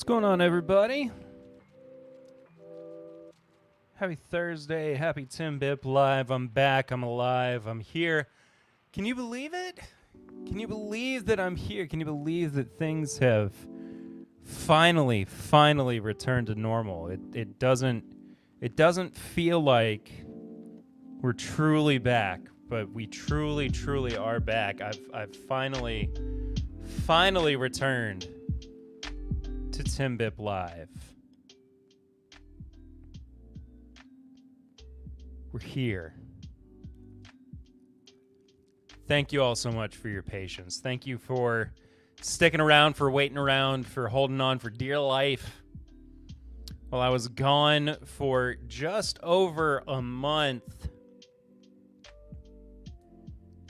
What's going on, everybody? Happy Thursday. Happy TIMBP Live. I'm back. I'm alive. I'm here. Can you believe it? Can you believe that I'm here? Can you believe that things have finally returned to normal? It doesn't feel like we're truly back, but we truly are back. I've finally returned to TIMBP Live. We're here. Thank you all so much for your patience. Thank you for sticking around, for waiting around, for holding on for dear life. While I was gone for just over a month.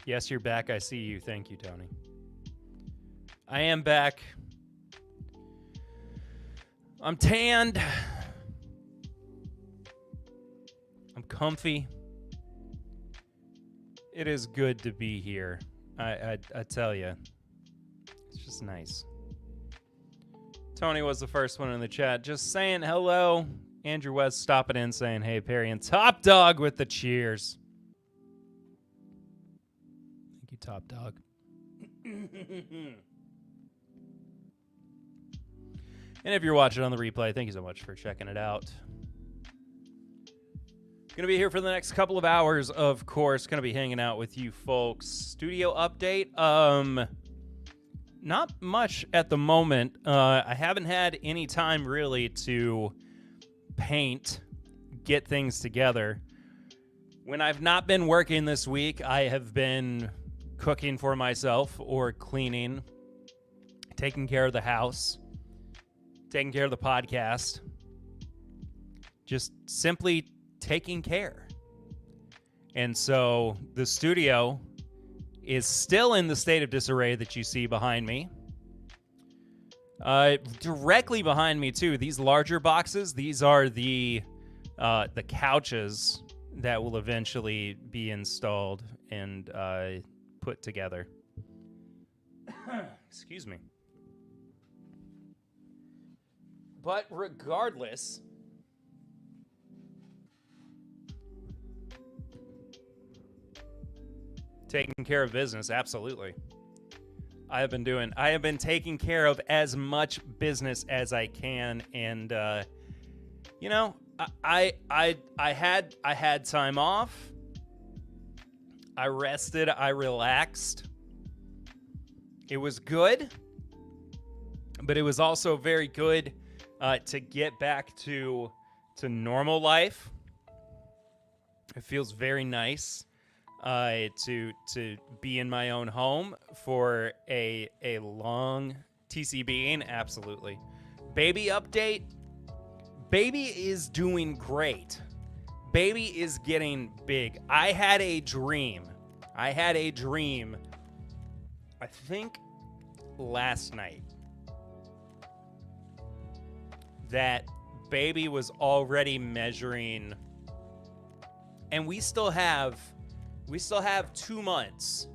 Yes, you're back. I see you. Thank you, Tony. I am back. I'm tanned. I'm comfy. It is good to be here. I tell you. It's just nice. Tony was the first one in the chat. Just saying hello. Andrew West stopping in saying, hey, Perry. And Top Dog with the cheers. Thank you, Top Dog. And if you're watching on the replay, thank you so much for checking it out. Going to be here for the next couple of hours, of course. Going to be hanging out with you folks. Studio update. Not much at the moment. I haven't had any time really to paint, get things together. When I've not been working this week, I have been cooking for myself or cleaning, taking care of the house, taking care of the podcast, just simply taking care. And so the studio is still in the state of disarray that you see behind me. Directly behind me too, these larger boxes, these are the couches that will eventually be installed and put together. Excuse me. But regardless, taking care of business, absolutely. I have been taking care of as much business as I can, and you know, I had time off. I rested, I relaxed. It was good, but it was also very good to get back to normal life. It feels very nice to be in my own home for a long TCB. Absolutely. Baby update. Baby is doing great. Baby is getting big. I had a dream. I think last night, that baby was already measuring, and we still have 2 months.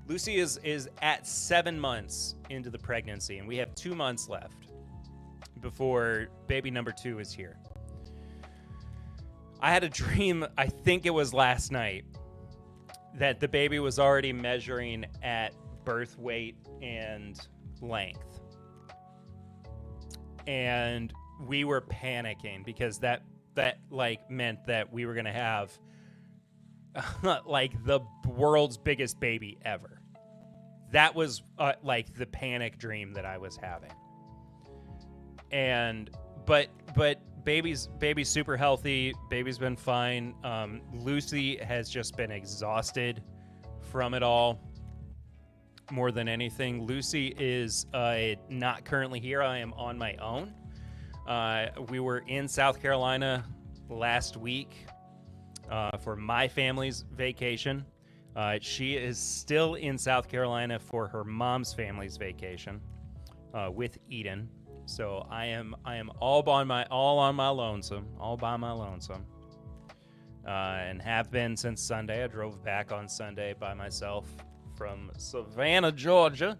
Lucy is at 7 months into the pregnancy, and we have 2 months left before baby number 2 is here. I had a dream, I think it was last night, that the baby was already measuring at birth weight and length. And we were panicking because that like meant that we were going to have like the world's biggest baby ever. That was like the panic dream that I was having. And but baby's super healthy. Baby's been fine. Lucy has just been exhausted from it all more than anything. Lucy is not currently here. I am on my own. We were in South Carolina last week for my family's vacation. She is still in South Carolina for her mom's family's vacation with Eden. So I am all by my lonesome, and have been since Sunday. I drove back on Sunday by myself from Savannah, Georgia,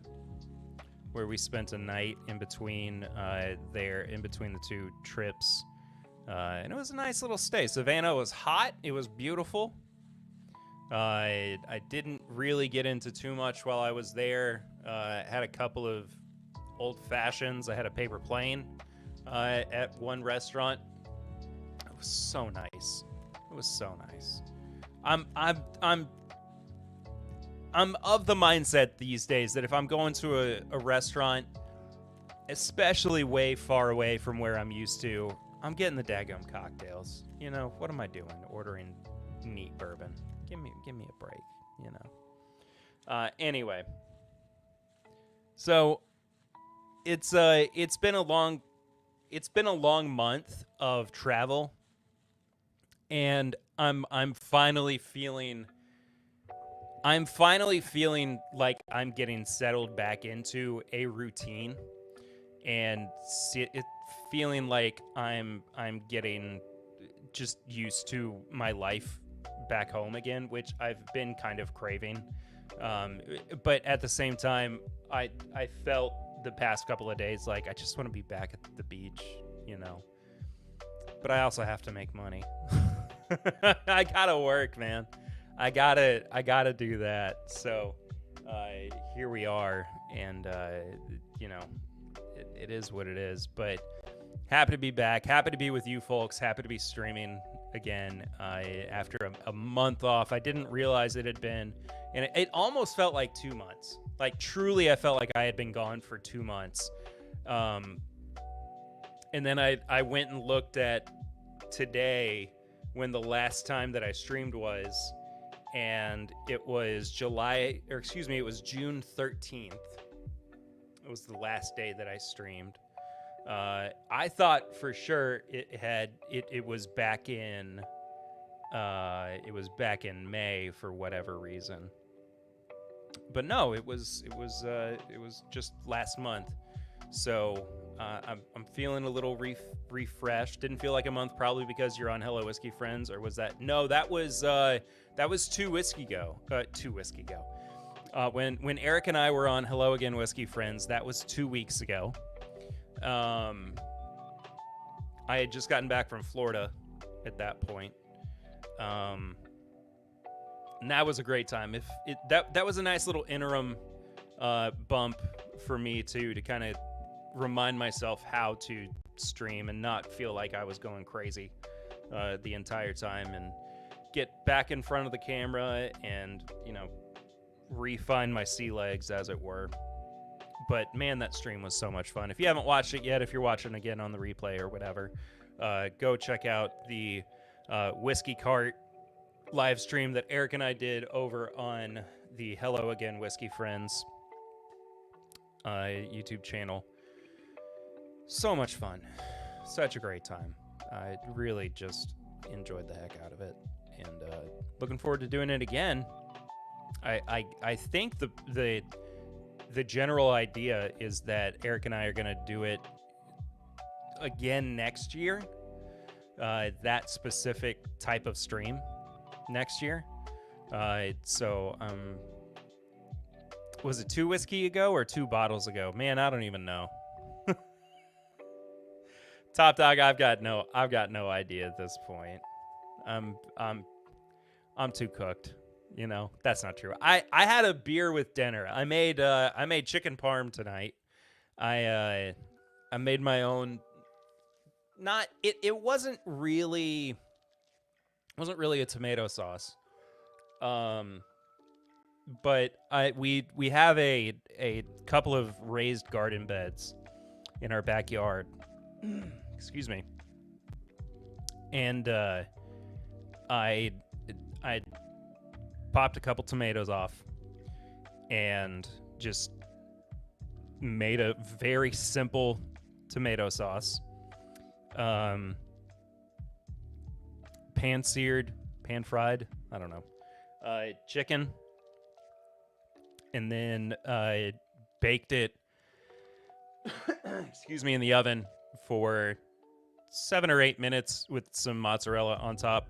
where we spent a night in between in between the two trips. And it was a nice little stay. Savannah was hot. It was beautiful. I didn't really get into too much while I was there. Had a couple of old fashions. I had a paper plane at one restaurant. It was so nice. It was so nice. I'm of the mindset these days that if I'm going to a restaurant, especially way far away from where I'm used to, I'm getting the daggum cocktails. You know, what am I doing? Ordering neat bourbon. Give me a break, you know. Anyway. So it's been a long month of travel, and I'm finally feeling like I'm getting settled back into a routine, and feeling like I'm getting just used to my life back home again, which I've been kind of craving. But at the same time, I felt the past couple of days like I just want to be back at the beach, you know. But I also have to make money. I gotta work, man. I gotta do that. So here we are, and you know, it is what it is. But happy to be back. Happy to be with you folks. Happy to be streaming again after a month off. I didn't realize it had been, and it almost felt like 2 months. Like truly, I felt like I had been gone for 2 months. And then I went and looked at today when the last time that I streamed was, and it was June 13th. It was the last day that I streamed. I thought for sure it was back in May for whatever reason. But no, it was just last month. So I'm feeling a little refreshed. Didn't feel like a month, probably because you're on Hello Whiskey Friends, or was that? No, that was 2 whiskey go. 2 whiskey go. When Eric and I were on Hello Again Whiskey Friends, that was 2 weeks ago. I had just gotten back from Florida at that point. And that was a great time. That was a nice little interim bump for me too, to kind of remind myself how to stream and not feel like I was going crazy the entire time, and get back in front of the camera and, you know, refine my sea legs, as it were. But man, that stream was so much fun. If you haven't watched it yet, if you're watching again on the replay or whatever, go check out the Whiskey Cart live stream that Eric and I did over on the Hello Again Whiskey Friends YouTube channel. So much fun. Such a great time. I really just enjoyed the heck out of it, and looking forward to doing it again. I think the general idea is that Eric and I are going to do it again next year. That specific type of stream next year. So was it 2 whiskey ago or 2 bottles ago? Man, I don't even know. Top Dog, I've got no idea at this point. I'm too cooked. You know, that's not true. I had a beer with dinner. I made chicken parm tonight. I made my own. It wasn't really a tomato sauce. But we have a couple of raised garden beds in our backyard. Excuse me. And I popped a couple tomatoes off and just made a very simple tomato sauce. Pan-seared, pan-fried, I don't know. Chicken. And then baked it excuse me, in the oven for 7 or 8 minutes with some mozzarella on top.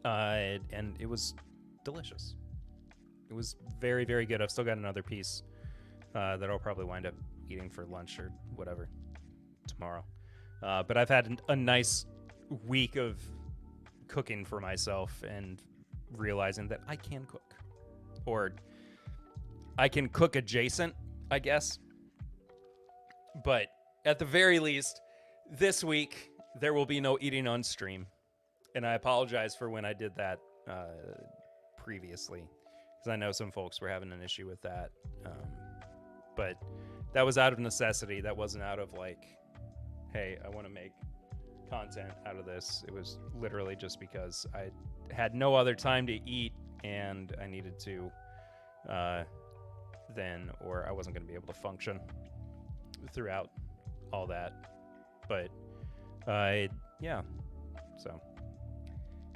And it was delicious. It was very, very good. I've still got another piece that I'll probably wind up eating for lunch or whatever tomorrow. But I've had a nice week of cooking for myself and realizing that I can cook. Or I can cook adjacent, I guess. But at the very least, this week, there will be no eating on stream. And I apologize for when I did that previously, because I know some folks were having an issue with that. But that was out of necessity. That wasn't out of like, hey, I want to make content out of this. It was literally just because I had no other time to eat and I needed to then, or I wasn't going to be able to function throughout all that. But yeah, so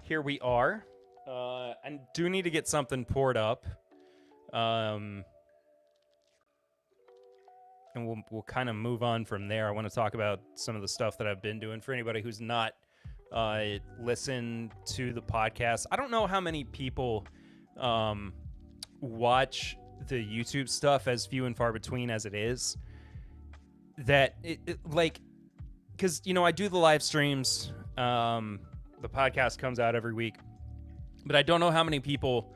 here we are. I do need to get something poured up. And we'll kind of move on from there. I want to talk about some of the stuff that I've been doing. For anybody who's not listened to the podcast, I don't know how many people watch the YouTube stuff, as few and far between as it is. That like, because I do the live streams. The podcast comes out every week, but I don't know how many people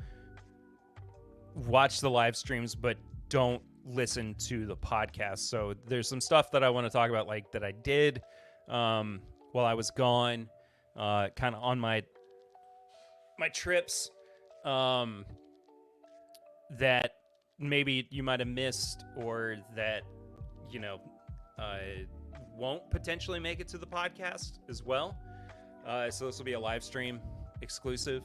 watch the live streams but don't listen to the podcast. So there's some stuff that I want to talk about, like that I did while I was gone, kind of on my trips, that maybe you might have missed, or that won't potentially make it to the podcast as well. So this will be a live stream exclusive,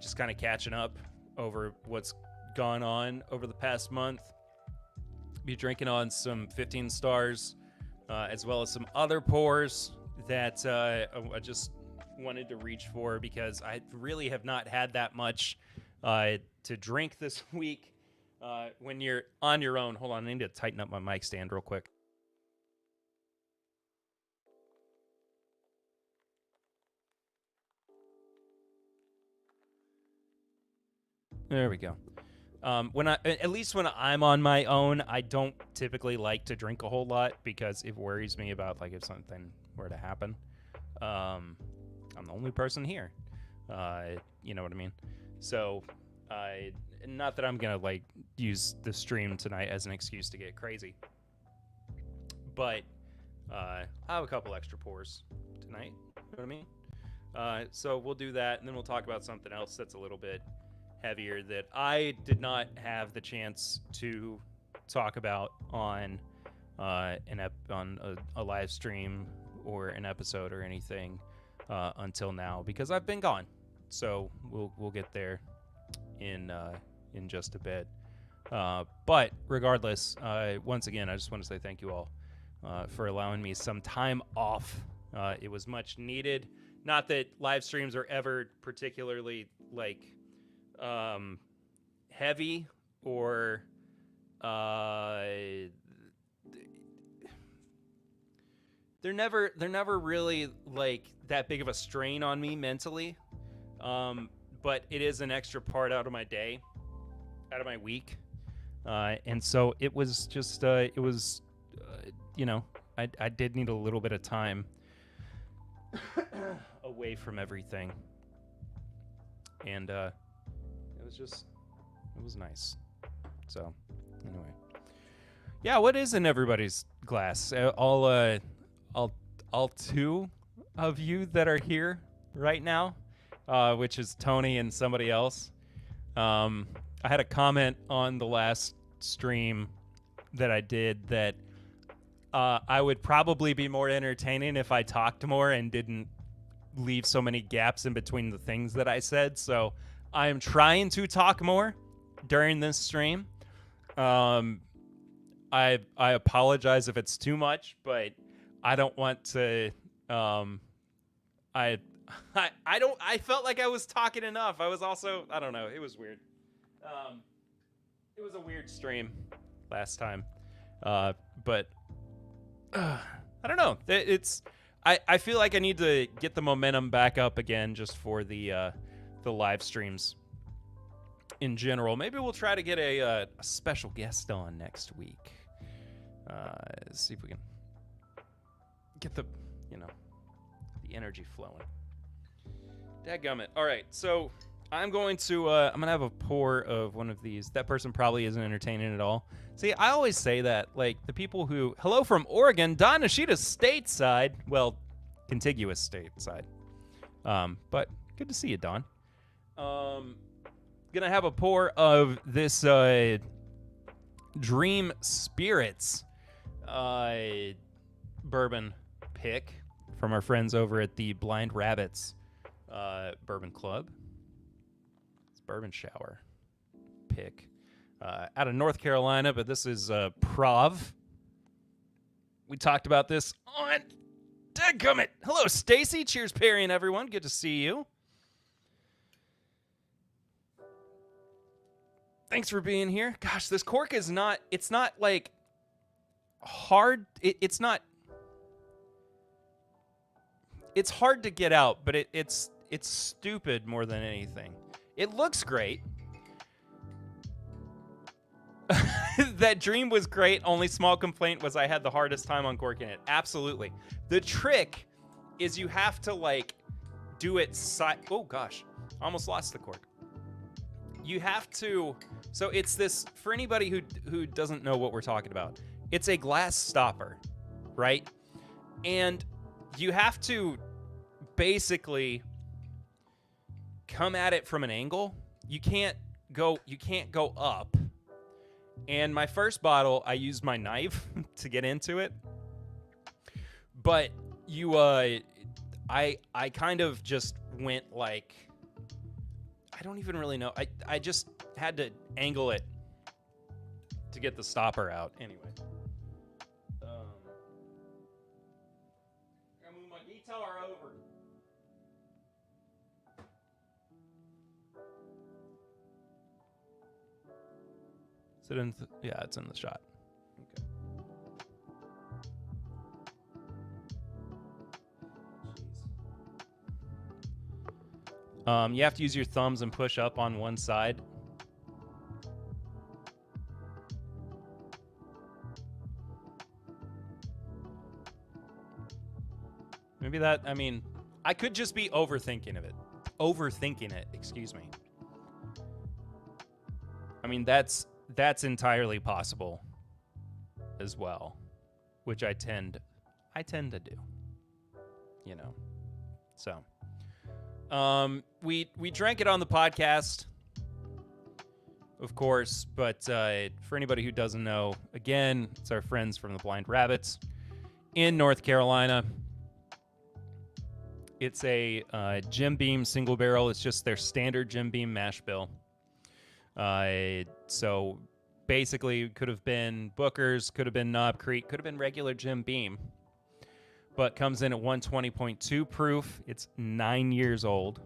just kind of catching up over what's gone on over the past month. Be drinking on some 15 stars, as well as some other pours that I just wanted to reach for, because I really have not had that much to drink this week. When you're on your own, hold on, I need to tighten up my mic stand real quick. There we go. When I'm on my own, I don't typically like to drink a whole lot, because it worries me about, like, if something were to happen. I'm the only person here. You know what I mean? So, not that I'm gonna like use the stream tonight as an excuse to get crazy, but I have a couple extra pours tonight. You know what I mean? So we'll do that, and then we'll talk about something else that's a little bit heavier that I did not have the chance to talk about on a live stream or an episode or anything until now, because I've been gone. So we'll get there in just a bit. But regardless, once again, I just want to say thank you all for allowing me some time off. It was much needed. Not that live streams are ever particularly like heavy or they're never really like that big of a strain on me mentally, but it is an extra part out of my day, out of my week, and so it was just I did need a little bit of time away from everything, and it was nice. So anyway, yeah, what is in everybody's glass? All two of you that are here right now, which is Tony and somebody else. I had a comment on the last stream that I did that I would probably be more entertaining if I talked more and didn't leave so many gaps in between the things that I said. So I am trying to talk more during this stream. I apologize if it's too much, but I don't want to. I felt like I was talking enough. I was also, I don't know. It was weird. It was a weird stream last time, but I don't know. I feel like I need to get the momentum back up again just for the live streams. in general. Maybe we'll try to get a special guest on next week. See if we can get the energy flowing. Dadgummit. All right, so I'm going to have a pour of one of these. That person probably isn't entertaining at all. See, I always say that, like, the people who, hello from Oregon, Don Nishita's stateside, well, contiguous stateside. But good to see you, Don. Gonna have a pour of this Dream Spirits bourbon pick from our friends over at the Blind Rabbits Bourbon Club. It's Bourbon Shower pick out of North Carolina, but this is Prov. We talked about this on Dadgummit. Hello, Stacy. Cheers, Perry, and everyone. Good to see you. Thanks for being here. Gosh, this cork is not, it's not like hard. It's not, it's hard to get out, but it's stupid more than anything. It looks great. That dream was great. Only small complaint was I had the hardest time uncorking it. Absolutely. The trick is you have to like do it oh gosh, almost lost the cork. You have to, so it's this, for anybody who doesn't know what we're talking about, it's a glass stopper, right? And you have to basically come at it from an angle. You can't go up. And my first bottle, I used my knife to get into it. But I kind of just went like, I don't even really know. I just had to angle it to get the stopper out. Anyway. I'm gonna move my detailer over. Is it in? Yeah, it's in the shot. Okay. You have to use your thumbs and push up on one side. Maybe that, I mean, I could just be overthinking it, excuse me. I mean, that's entirely possible as well, which I tend to do, you know. So, we drank it on the podcast, of course, but for anybody who doesn't know, again, it's our friends from the Blind Rabbits in North Carolina. It's a Jim Beam single barrel. It's just their standard Jim Beam mash bill. So basically, could have been Booker's, could have been Knob Creek, could have been regular Jim Beam, but comes in at 120.2 proof. It's 9 years old.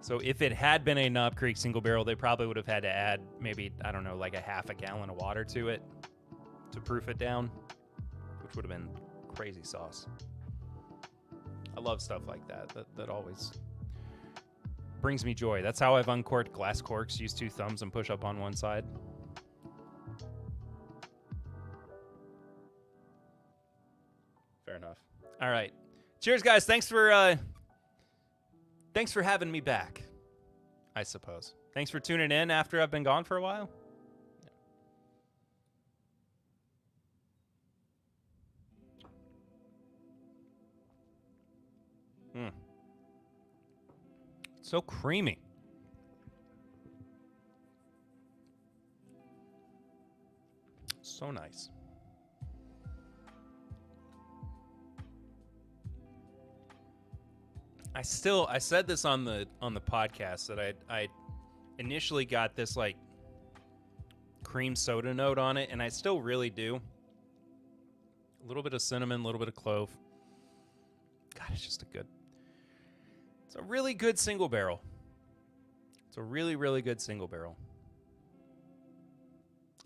So if it had been a Knob Creek single barrel, they probably would have had to add maybe, I don't know, like a half a gallon of water to it to proof it down, which would have been crazy sauce. I love stuff like that. That always brings me joy. That's how I've uncorked glass corks. Use two thumbs and push up on one side. Fair enough. All right. Cheers, guys. Thanks for having me back, I suppose. Thanks for tuning in after I've been gone for a while. So creamy. So nice. I said this on the podcast that I initially got this like cream soda note on it, and I still really do. A little bit of cinnamon, a little bit of clove. God, it's just it's a really good single barrel. It's a really, really good single barrel.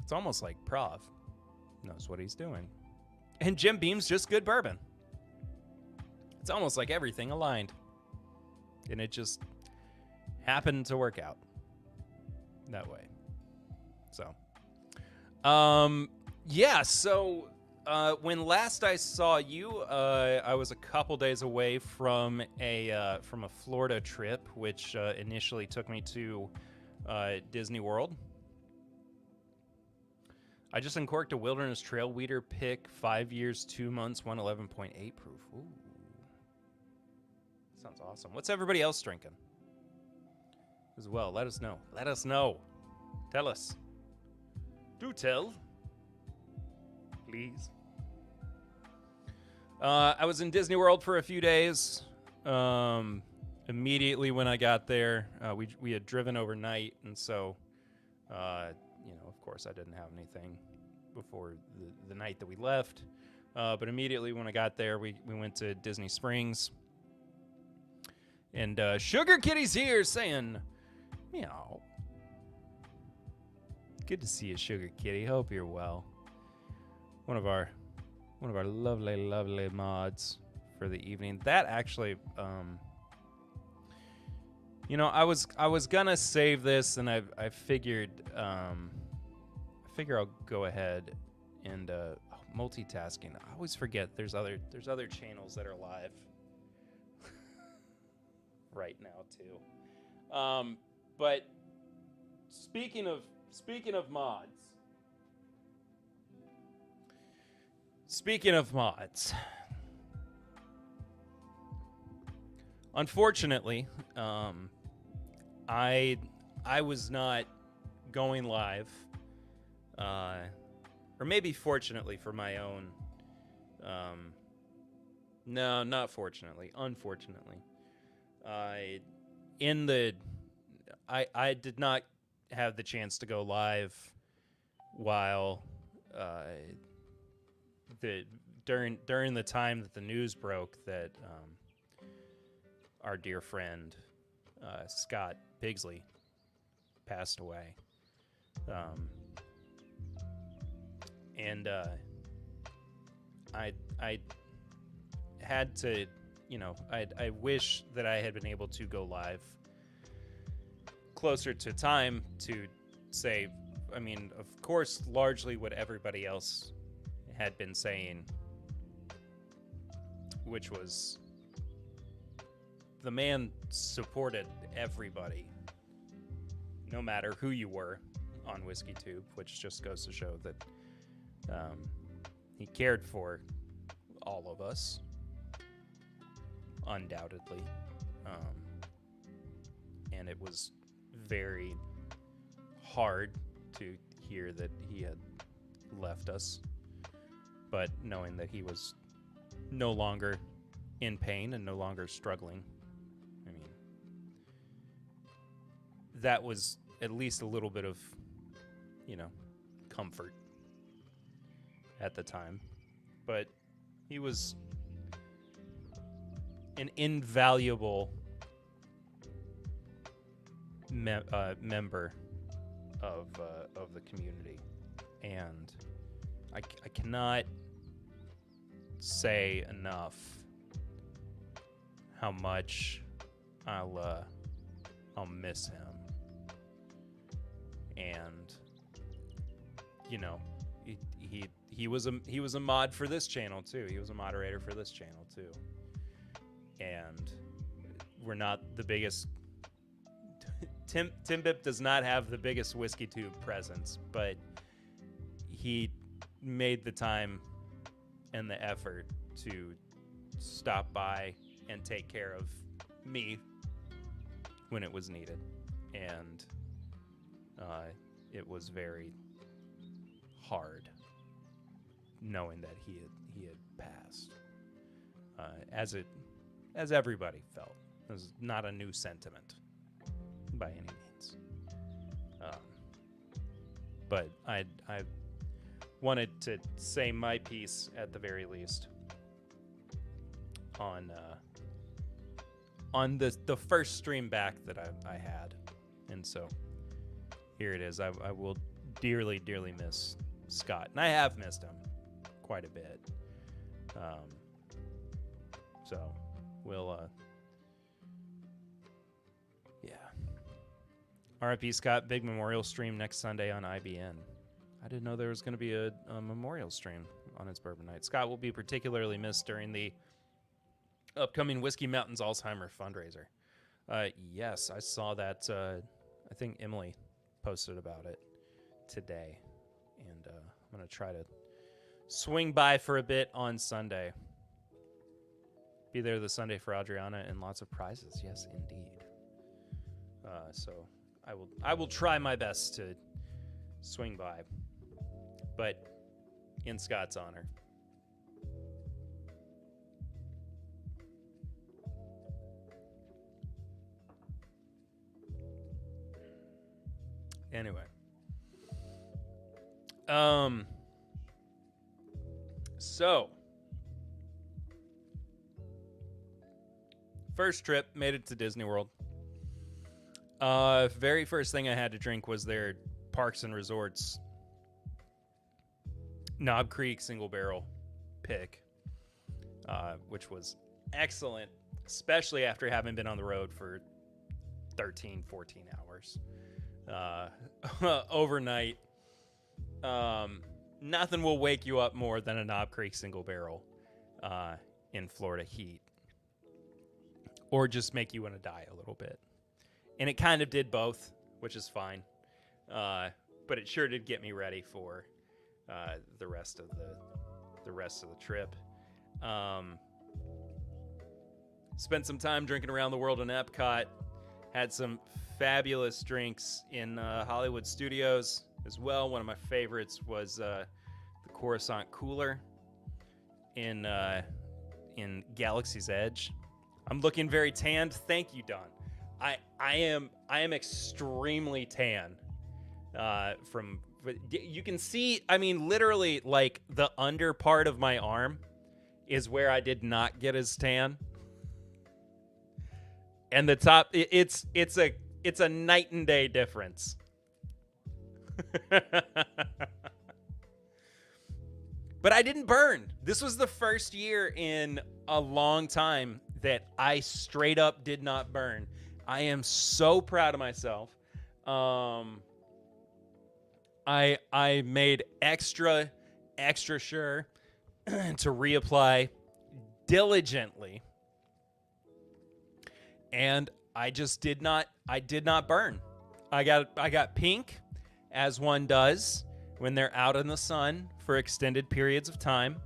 It's almost like Prov knows what he's doing. And Jim Beam's just good bourbon. It's almost like everything aligned. and it just happened to work out that way. So, yeah. So, when last I saw you, I was a couple days away from a Florida trip, which initially took me to Disney World. I just uncorked a Wilderness Trail Weeder pick, 5 years, 2 months, 111.8 proof. Ooh. Sounds awesome. What's everybody else drinking? As well, let us know. Let us know. Tell us. Do tell. Please. I was in Disney World for a few days. Immediately when I got there, we had driven overnight, and so, of course, I didn't have anything before the night that we left. But immediately when I got there, we went to Disney Springs. And Sugar Kitty's here saying, meow. Good to see you, Sugar Kitty. Hope you're well. One of our lovely, lovely mods for the evening. That actually, I was gonna save this, and I figured I'll go ahead and multitasking. I always forget there's other channels that are live right now too. But speaking of mods, unfortunately, I was not going live, or maybe fortunately for my own. No, not fortunately. Unfortunately, I did not have the chance to go live while during the time that the news broke that our dear friend Scott Pigsley passed away, and I had to, I wish that I had been able to go live closer to time to say, of course, largely what everybody else had been saying, which was the man supported everybody, no matter who you were on WhiskeyTube, which just goes to show that he cared for all of us, undoubtedly. And it was very hard to hear that he had left us, but knowing that he was no longer in pain and no longer struggling, that was at least a little bit of, comfort at the time. But he was an invaluable member of the community, and I cannot say enough how much I'll miss him. And he was a mod for this channel too. He was a moderator for this channel too. And we're not the biggest. TIMBP does not have the biggest WhiskeyTube presence, but he made the time and the effort to stop by and take care of me when it was needed. And it was very hard knowing that he had passed, as everybody felt. It was not a new sentiment by any means, but I wanted to say my piece at the very least on the first stream back that I had, and so here it is. I will dearly miss Scott, and I have missed him quite a bit. So we'll RIP Scott, big memorial stream next Sunday on IBN. I didn't know there was going to be a memorial stream on his bourbon night. Scott will be particularly missed during the upcoming Whiskey Mountains Alzheimer fundraiser. Yes, I saw that. I think Emily posted about it today. And I'm going to try to swing by for a bit on Sunday. Be there the Sunday for Adriana and lots of prizes. Yes, indeed. So I will try my best to swing by, but in Scott's honor. Anyway. So first trip, made it to Disney World. Very first thing I had to drink was their Parks and Resorts Knob Creek single barrel pick, which was excellent, especially after having been on the road for 13, 14 hours overnight. Nothing will wake you up more than a Knob Creek single barrel in Florida heat, or just make you want to die a little bit. And it kind of did both, which is fine. But it sure did get me ready for the rest of the trip. Spent some time drinking around the world in Epcot. Had some fabulous drinks in Hollywood Studios as well. One of my favorites was the Coruscant Cooler in Galaxy's Edge. I'm looking very tanned. Thank you, Don. I am extremely tan. You can see, I mean, literally, like the under part of my arm is where I did not get as tan, and the top, it's a night and day difference. But I didn't burn. This was the first year in a long time that I straight up did not burn. I am so proud of myself. I made extra sure to reapply diligently, and I did not burn. I got pink, as one does when they're out in the sun for extended periods of time.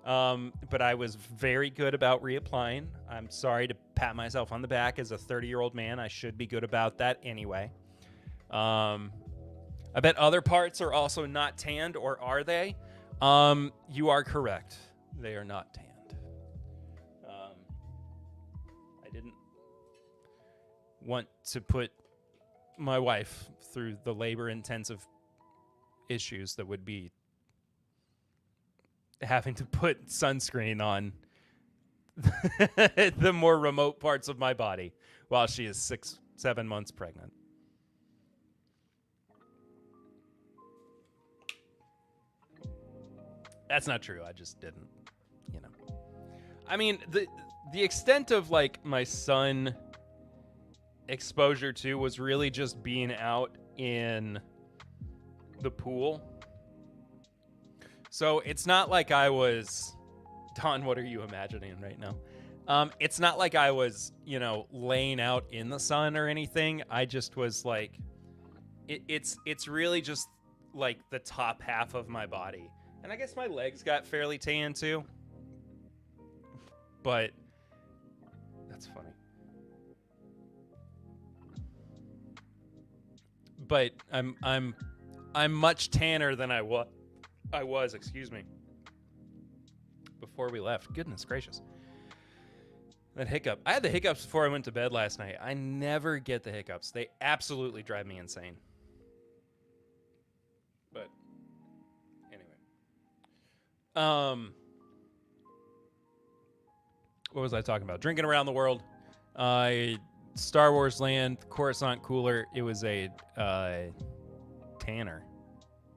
But I was very good about reapplying. I'm sorry to pat myself on the back as a 30-year-old man. I should be good about that anyway. I bet other parts are also not tanned, or are they? You are correct. They are not tanned. I didn't want to put my wife through the labor-intensive issues that would be having to put sunscreen on the more remote parts of my body while she is 6-7 months pregnant. That's not true. I just didn't, I mean, the extent of like my sun exposure to was really just being out in the pool. So it's not like I was, Don, what are you imagining right now? It's not like I was, laying out in the sun or anything. I just was like, it's really just like the top half of my body. And I guess my legs got fairly tan too. But that's funny. But I'm much tanner than I was, excuse me, before we left. Goodness gracious. That hiccup. I had the hiccups before I went to bed last night. I never get the hiccups. They absolutely drive me insane. But anyway. What was I talking about? Drinking around the world. Star Wars Land, Coruscant Cooler. It was a tanner.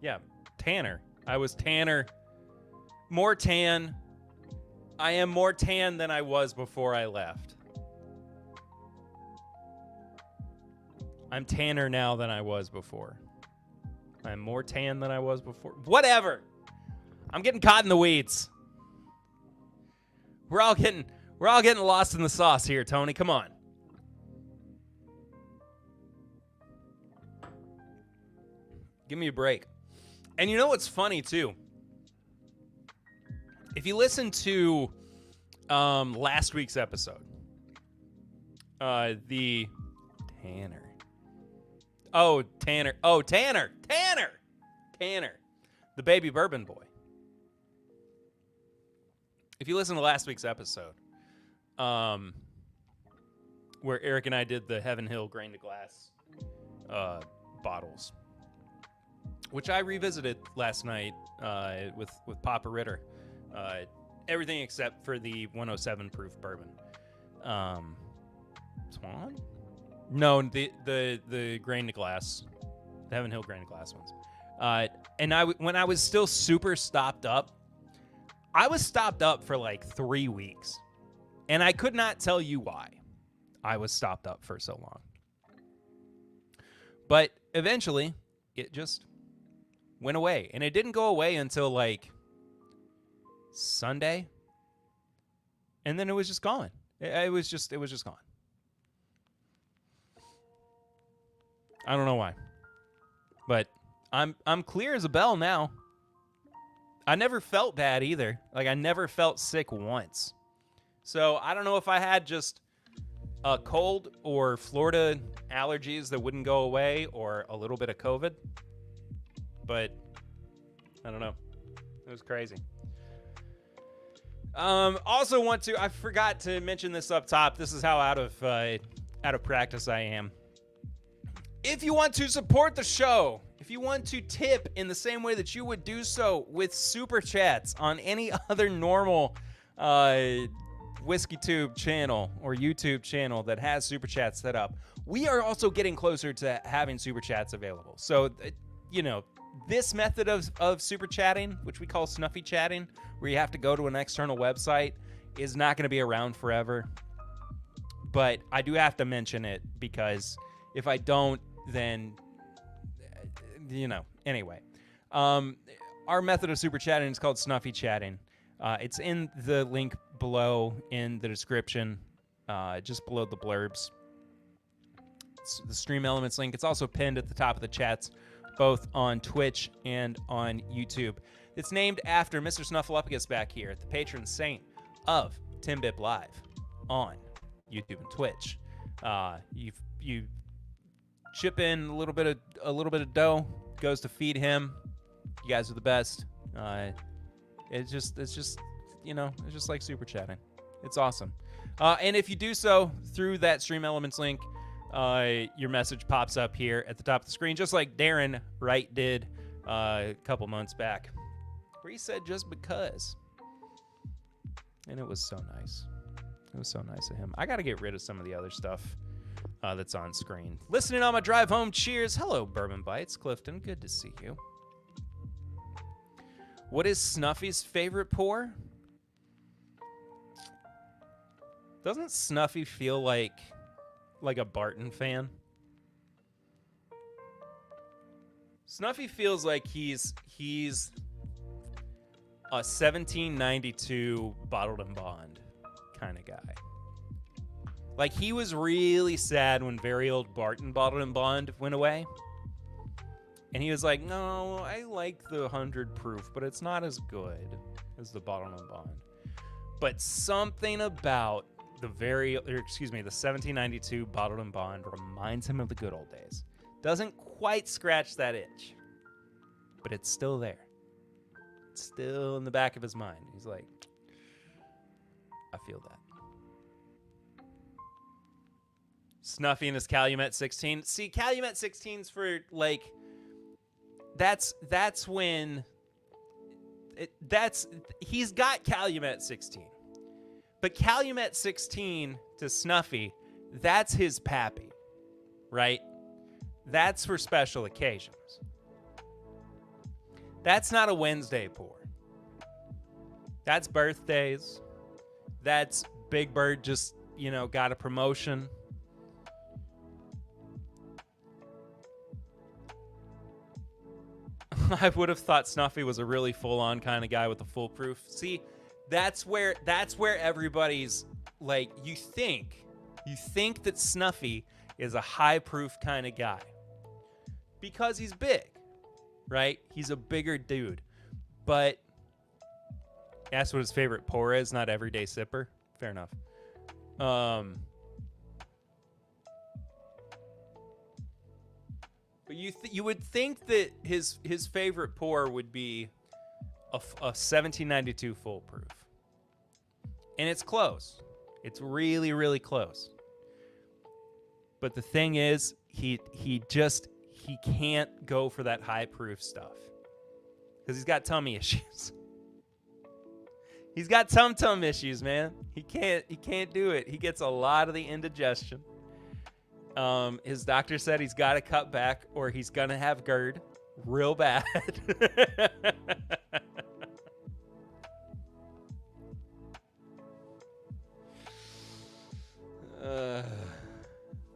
Yeah, tanner. I was tanner. More tan. I am more tan than I was before I left. I'm tanner now than I was before. I'm more tan than I was before. Whatever. I'm getting caught in the weeds. We're all getting lost in the sauce here, Tony. Come on. Give me a break. And you know what's funny too? If you listen to last week's episode, the Tanner. Oh, Tanner. Oh, Tanner. The baby bourbon boy. If you listen to last week's episode, where Eric and I did the Heaven Hill grain to glass bottles, which I revisited last night with Papa Ritter. Everything except for the 107 proof bourbon. Swan? No, the grain to glass, the Heaven Hill grain to glass ones. And when I was still super stopped up, I was stopped up for like 3 weeks, and I could not tell you why I was stopped up for so long. But eventually, it just went away, and it didn't go away until like Sunday, and then it was just gone. It was just gone. I don't know why, but I'm clear as a bell now. I never felt bad either. Like, I never felt sick once. So I don't know if I had just a cold or Florida allergies that wouldn't go away, or a little bit of COVID, but I don't know. It was crazy. Also I forgot to mention this up top. This is how out of practice I am. If you want to support the show, if you want to tip in the same way that you would do so with super chats on any other normal Whiskey Tube channel or YouTube channel that has super chats set up, we are also getting closer to having super chats available. So, this method of super chatting, which we call snuffy chatting, where you have to go to an external website, is not going to be around forever. But I do have to mention it, because if I don't, then, anyway. Our method of super chatting is called snuffy chatting. It's in the link below in the description, just below the blurbs. It's the Stream Elements link. It's also pinned at the top of the chats, both on Twitch and on YouTube. It's named after Mr. Snuffleupagus back here, the patron saint of TIMBP Live on YouTube and Twitch. You chip in a little bit of dough, goes to feed him. You guys are the best. It's just like super chatting. It's awesome. And if you do so through that Stream Elements link, your message pops up here at the top of the screen, just like Darren Wright did a couple months back, where he said just because. And it was so nice. It was so nice of him. I got to get rid of some of the other stuff that's on screen. Listening on my drive home, cheers. Hello, Bourbon Bites. Clifton, good to see you. What is Snuffy's favorite pour? Doesn't Snuffy feel like a Barton fan? Snuffy feels like he's a 1792 bottled and bond kind of guy. Like, he was really sad when very old Barton bottled and bond went away. And he was like, no, I like the 100 proof, but it's not as good as the bottled and bond. But something about the 1792 bottled and bond reminds him of the good old days. Doesn't quite scratch that itch, but it's still there. It's still in the back of his mind. He's like, I feel that. Snuffy and his Calumet 16. See, Calumet 16's for, like, that's when he's got Calumet 16. But Calumet 16 to Snuffy, that's his pappy, right? That's for special occasions. That's not a Wednesday pour. That's birthdays. That's Big Bird just, got a promotion. I would have thought Snuffy was a really full-on kind of guy with a foolproof. See, that's where everybody's like, you think that Snuffy is a high-proof kind of guy because he's big, right? He's a bigger dude. But asked what his favorite pour is, not everyday sipper. Fair enough. But you would think that his favorite pour would be a 1792 foolproof. And it's close. It's really, really close. But the thing is, he can't go for that high proof stuff. Because he's got tummy issues. He's got tum issues, man. He can't do it. He gets a lot of the indigestion. His doctor said he's got to cut back or he's going to have GERD real bad.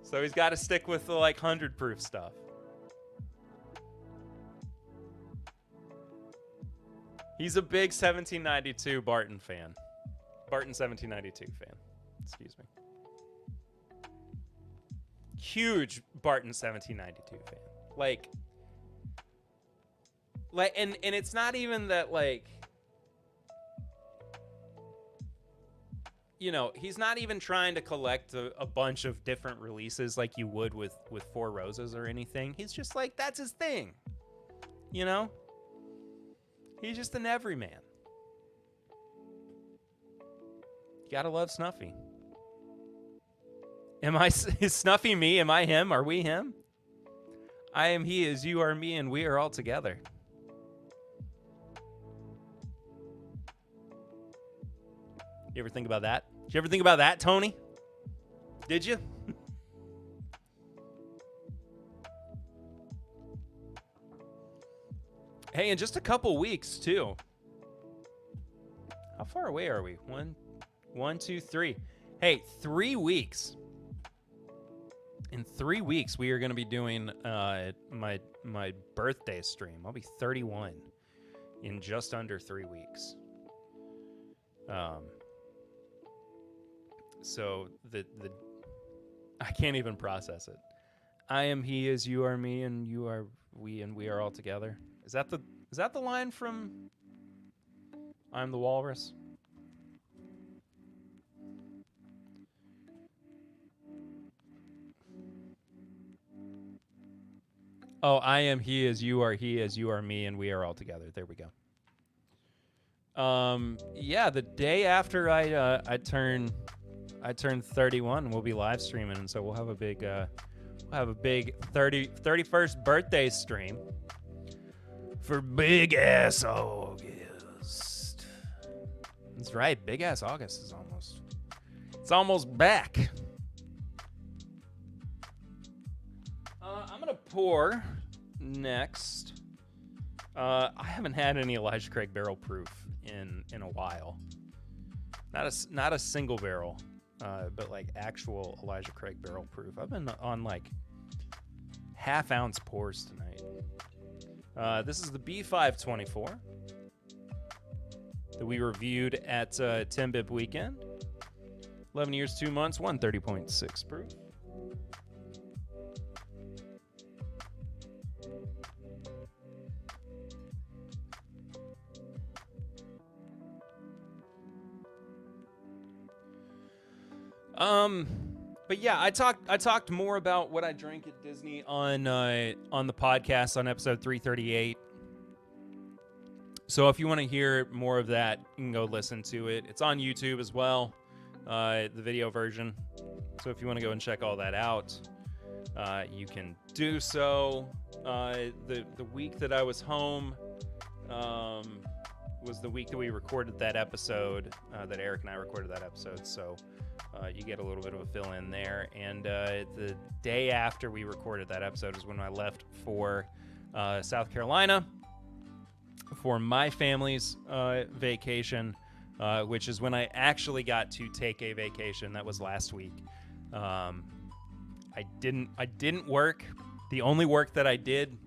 So he's got to stick with the 100 proof stuff. He's a big 1792 Barton fan. Barton 1792 fan. Excuse me. Huge Barton 1792 fan. And it's not even that he's not even trying to collect a bunch of different releases like you would with Four Roses or anything. He's just that's his thing. He's just an everyman. You gotta love Snuffy. Is Snuffy me? Am I him? Are we him? I am he as you are me, and we are all together. You ever think about that? Did you ever think about that, Tony? Did you? Hey, in just a couple weeks, too. How far away are we? 1, 2, 3. Hey, 3 weeks. In 3 weeks, we are going to be doing my birthday stream. I'll be 31 in just under 3 weeks. So the I can't even process it. I am he as you are me, and you are we, and we are all together. Is that the line from I'm the Walrus? Oh, I am he as you are me, and we are all together. There we go. Yeah, the day after I turn 31, we'll be live streaming, and so we'll have a big 31st birthday stream for big ass August. That's right, big ass August is almost back. I'm gonna pour next. I haven't had any Elijah Craig barrel proof in a while. Not a single barrel, but actual Elijah Craig barrel proof. I've been on half ounce pours tonight. This is the B524 that we reviewed at TIMBP weekend. 11 years, 2 months, 130.6 proof. But yeah, I talked more about what I drank at Disney on the podcast on episode 338. So if you want to hear more of that, you can go listen to it. It's on YouTube as well, the video version. So if you want to go and check all that out, you can do so. The week that I was home was the week that we recorded that episode, that Eric and I recorded that episode. So you get a little bit of a fill-in there. And the day after we recorded that episode is when I left for South Carolina for my family's vacation, which is when I actually got to take a vacation. That was last week. I didn't work. The only work that I did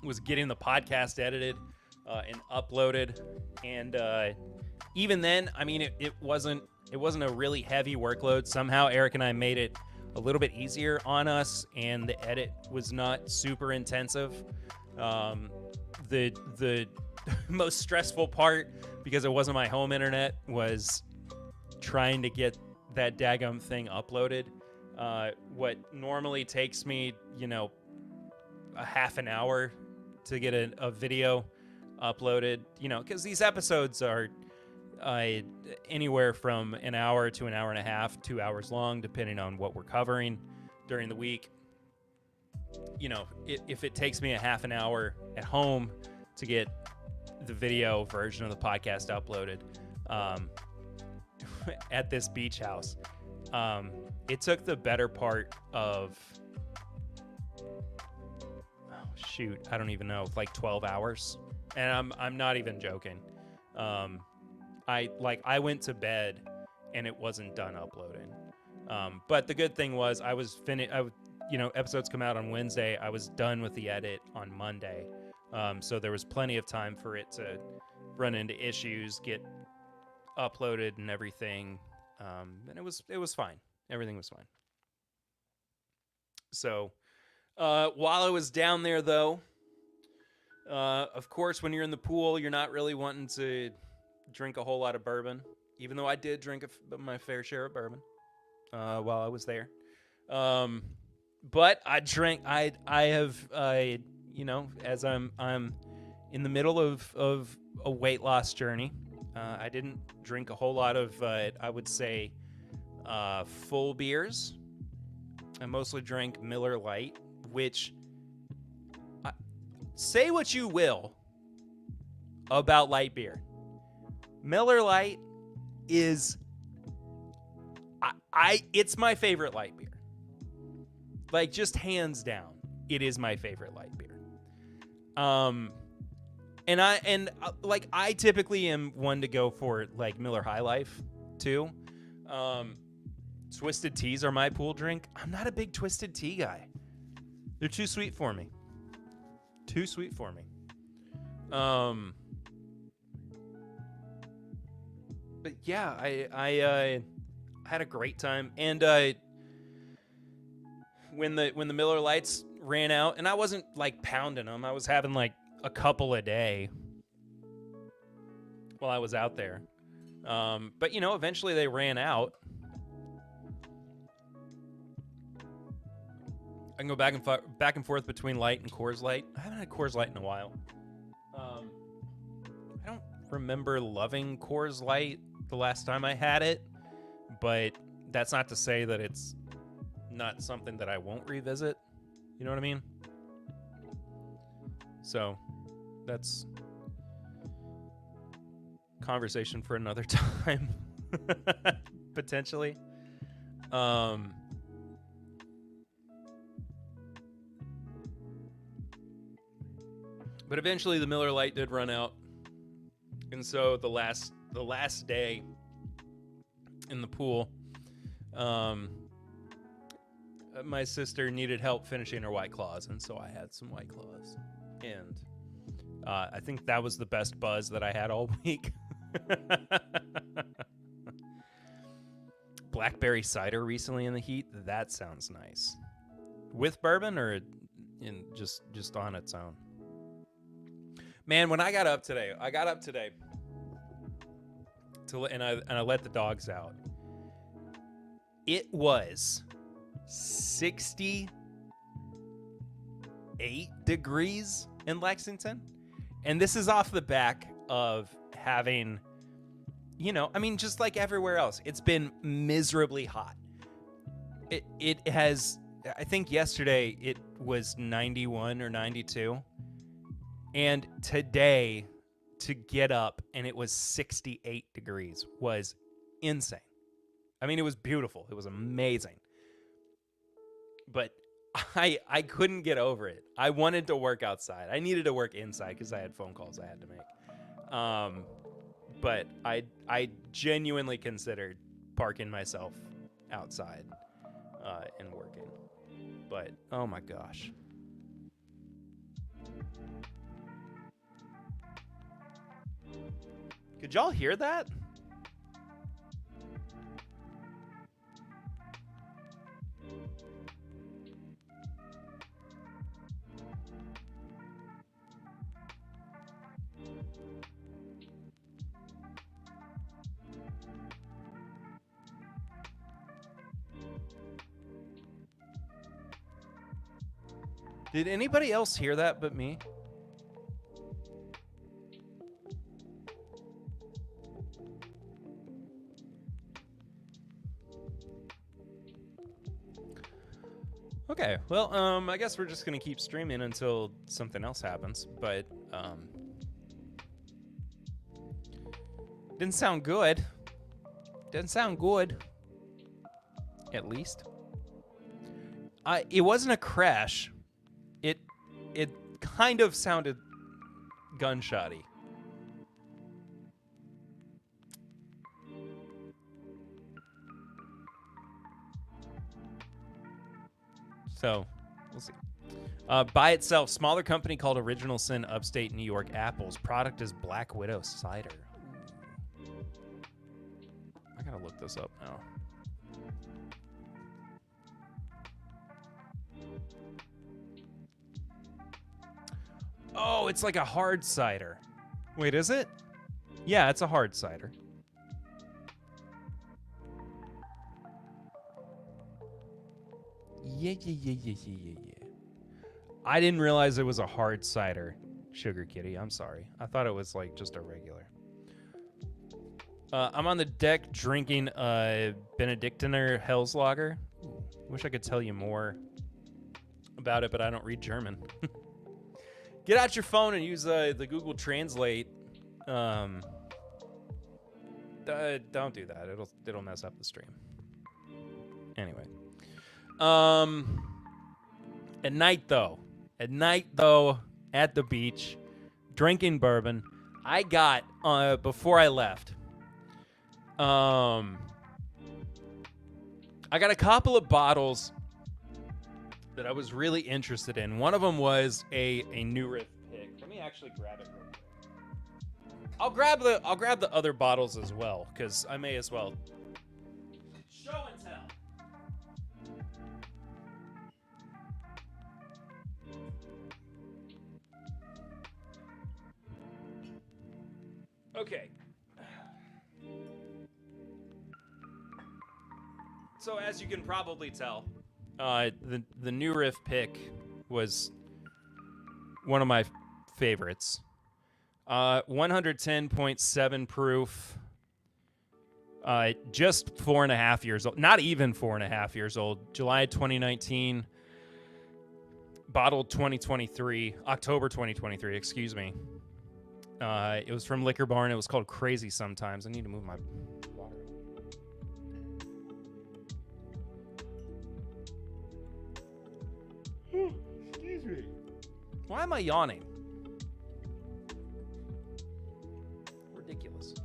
was getting the podcast edited and uploaded. And even then, I mean, it wasn't a really heavy workload. Somehow Eric and I made it a little bit easier on us, and the edit was not super intensive. The most stressful part, because it wasn't my home internet, was trying to get that daggum thing uploaded. What normally takes me, a half an hour to get a video uploaded, because these episodes are anywhere from an hour to an hour and a half, 2 hours long, depending on what we're covering during the week. If it takes me a half an hour at home to get the video version of the podcast uploaded at this beach house, it took the better part of, I don't even know, like 12 hours. And I'm not even joking. I went to bed and it wasn't done uploading. But the good thing was I was finished. Episodes come out on Wednesday. I was done with the edit on Monday. So there was plenty of time for it to run into issues, get uploaded and everything. And it was fine. Everything was fine. So while I was down there, though, of course, when you're in the pool, you're not really wanting to drink a whole lot of bourbon, even though I did drink my fair share of bourbon while I was there. But I drank. I have as I'm in the middle of a weight loss journey. I didn't drink a whole lot of I would say full beers. I mostly drank Miller Lite, which say what you will about light beer. Miller Lite is it's my favorite light beer. Like, just hands down, it is my favorite light beer. I typically am one to go for like Miller High Life too. Twisted teas are my pool drink. I'm not a big twisted tea guy. They're too sweet for me. But yeah, I had a great time, and when the Miller Lights ran out, and I wasn't like pounding them, I was having like a couple a day while I was out there. But eventually they ran out. I can go back and forth between Light and Coors Light. I haven't had Coors Light in a while. I don't remember loving Coors Light the last time I had it, but that's not to say that it's not something that I won't revisit. You know what I mean? So that's conversation for another time, potentially. But eventually the Miller Lite did run out. And so the last day in the pool, my sister needed help finishing her White Claws, and so I had some White Claws. And I think that was the best buzz that I had all week. Blackberry cider recently in the heat. That sounds nice. With bourbon or just on its own? Man, when I got up today and I let the dogs out. It was 68 degrees in Lexington. And this is off the back of having, just like everywhere else, it's been miserably hot. It has, I think yesterday it was 91 or 92. And today, to get up and it was 68 degrees was insane. I mean, it was beautiful. It was amazing. But I couldn't get over it. I wanted to work outside. I needed to work inside because I had phone calls I had to make. But I genuinely considered parking myself outside and working. But, oh my gosh. Could y'all hear that? Did anybody else hear that but me? Okay, well, I guess we're just gonna keep streaming until something else happens, but, didn't sound good. Didn't sound good. At least. It wasn't a crash. It kind of sounded gunshotty. So, we'll see. By itself, smaller company called Original Sin, upstate New York, apples. Product is Black Widow cider. I gotta look this up now. Oh, it's like a hard cider. Wait, is it? Yeah, it's a hard cider. Yeah. I didn't realize it was a hard cider, Sugar Kitty. I'm sorry. I thought it was like just a regular. I'm on the deck drinking a Benedictiner Hell's Lager. Wish I could tell you more about it, but I don't read German. Get out your phone and use the Google Translate. Don't do that. It'll mess up the stream. Anyway. At night though, at the beach, drinking bourbon, I got before I left. I got a couple of bottles that I was really interested in. One of them was a New Riff pick. Let me actually grab it real quick. I'll grab the other bottles as well, because I may as well show and tell. Okay. So as you can probably tell, the New Riff pick was one of my favorites. 110.7 proof. Just 4.5 years old. Not even 4.5 years old. July 2019. Bottled 2023. October 2023, excuse me. It was from Liquor Barn. It was called Crazy Sometimes. I need to move my water. Excuse me. Why am I yawning? Ridiculous.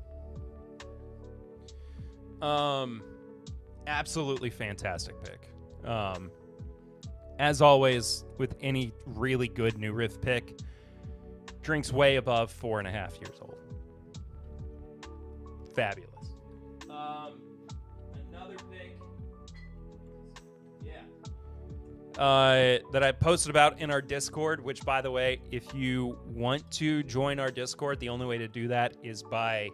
Absolutely fantastic pick. As always, with any really good New Riff pick, drinks way above 4.5 years old. Fabulous. Another pick. Yeah. That I posted about in our Discord, which, by the way, if you want to join our Discord, the only way to do that is by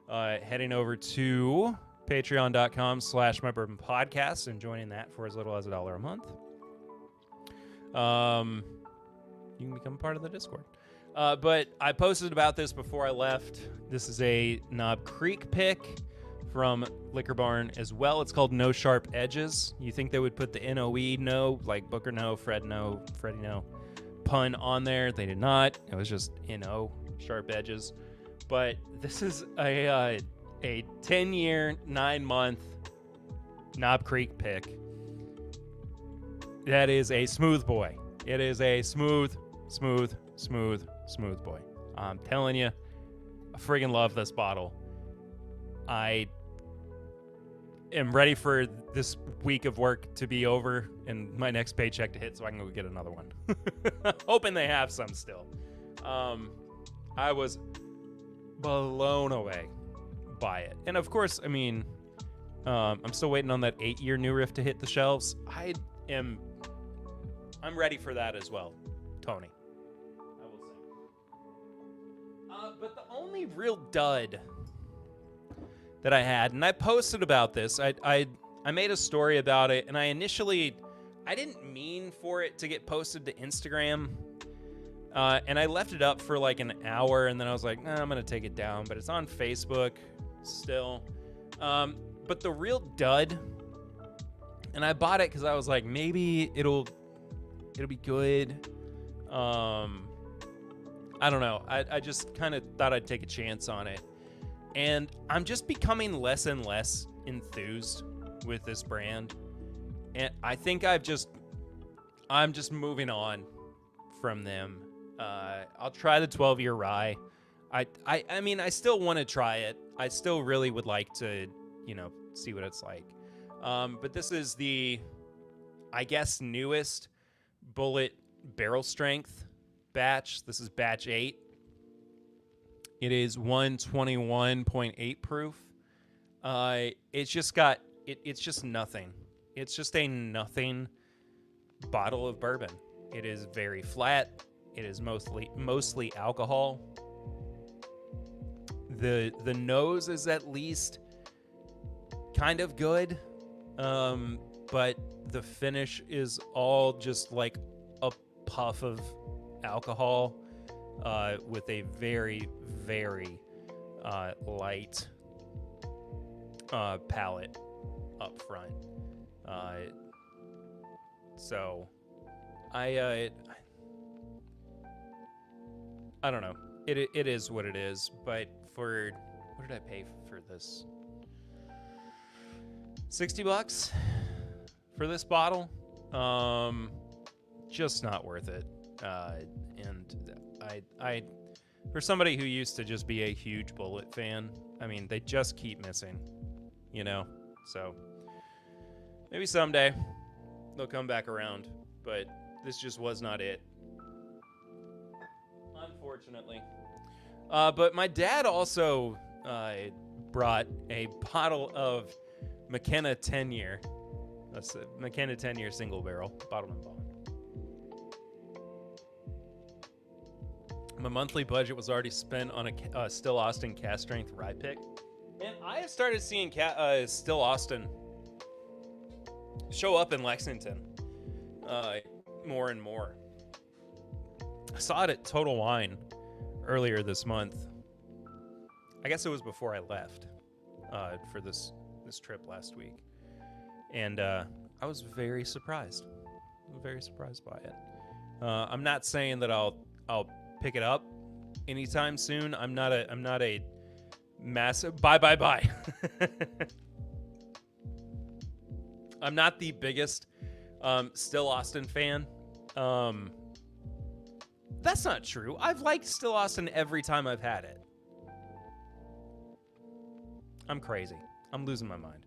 heading over to patreon.com/mybourbonpodcast and joining that for as little as $1 a month. You can become part of the Discord. But I posted about this before I left. This is a Knob Creek pick from Liquor Barn as well. It's called No Sharp Edges. You think they would put the NOE no, like Booker no, Fred no, Freddie no pun on there. They did not. It was just NO, Sharp Edges. But this is a 10-year, 9-month Knob Creek pick. That is a smooth boy. It is a smooth boy. I'm telling you, I friggin' love this bottle. I am ready for this week of work to be over and my next paycheck to hit so I can go get another one. Hoping they have some still. I was blown away by it. And of course, I mean, I'm still waiting on that 8-year New Riff to hit the shelves. I'm ready for that as well, Tony. I will say. But the only real dud that I had, and I posted about this, I made a story about it, and I didn't mean for it to get posted to Instagram, and I left it up for like an hour, and then I was like, nah, I'm gonna take it down, but it's on Facebook still. But the real dud, and I bought it because I was like, maybe it'll be good. I don't know. I just kind of thought I'd take a chance on it. And I'm just becoming less and less enthused with this brand. And I think I'm just moving on from them. I'll try the 12-year rye. I mean, I still want to try it. I still really would like to, see what it's like. But this is the, I guess, newest Bullet barrel strength batch. This is batch 8. It is 121.8 proof. It's just got, it's just nothing. It's just a nothing bottle of bourbon. It is very flat. It is mostly alcohol. The nose is at least kind of good, but the finish is all just like a puff of alcohol with a very, very light palate up front. So I don't know. It is what it is, but for what did I pay for this? $60 for this bottle. Just not worth it. And I for somebody who used to just be a huge Bullet fan, I mean, they just keep missing, So maybe someday they'll come back around, but this just was not it, unfortunately. But my dad also brought a bottle of McKenna 10-year. That's a McKenna 10-year single barrel, bottom and bond. My monthly budget was already spent on a Still Austin cast strength rye pick. And I have started seeing Still Austin show up in Lexington more and more. I saw it at Total Wine earlier this month. I guess it was before I left for this trip last week. And I was very surprised. Very surprised by it. I'm not saying that I'll pick it up anytime soon. I'm not a massive bye. I'm not the biggest Still Austin fan. That's not true. I've liked Still Austin every time I've had it. I'm crazy. I'm losing my mind.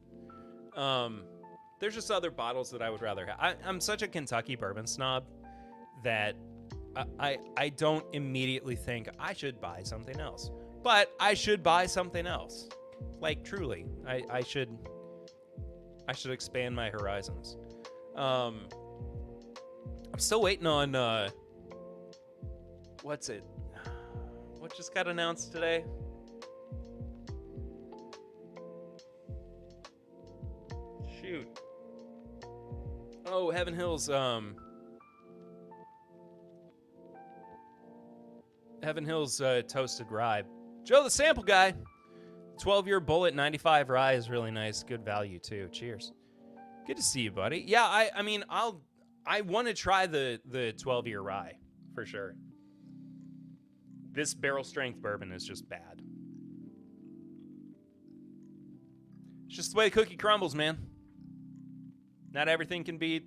There's just other bottles that I would rather have. I'm such a Kentucky bourbon snob that I don't immediately think I should buy something else. But I should buy something else. Like, truly. I should expand my horizons. I'm still waiting on what's it? What just got announced today? Shoot. Oh, Heaven Hills toasted rye. Joe the sample guy. 12-year Bullet 95 rye is really nice. Good value too. Cheers. Good to see you, buddy. Yeah, I mean, I want to try the 12-year rye for sure. This barrel strength bourbon is just bad. It's just the way the cookie crumbles, man. Not everything can be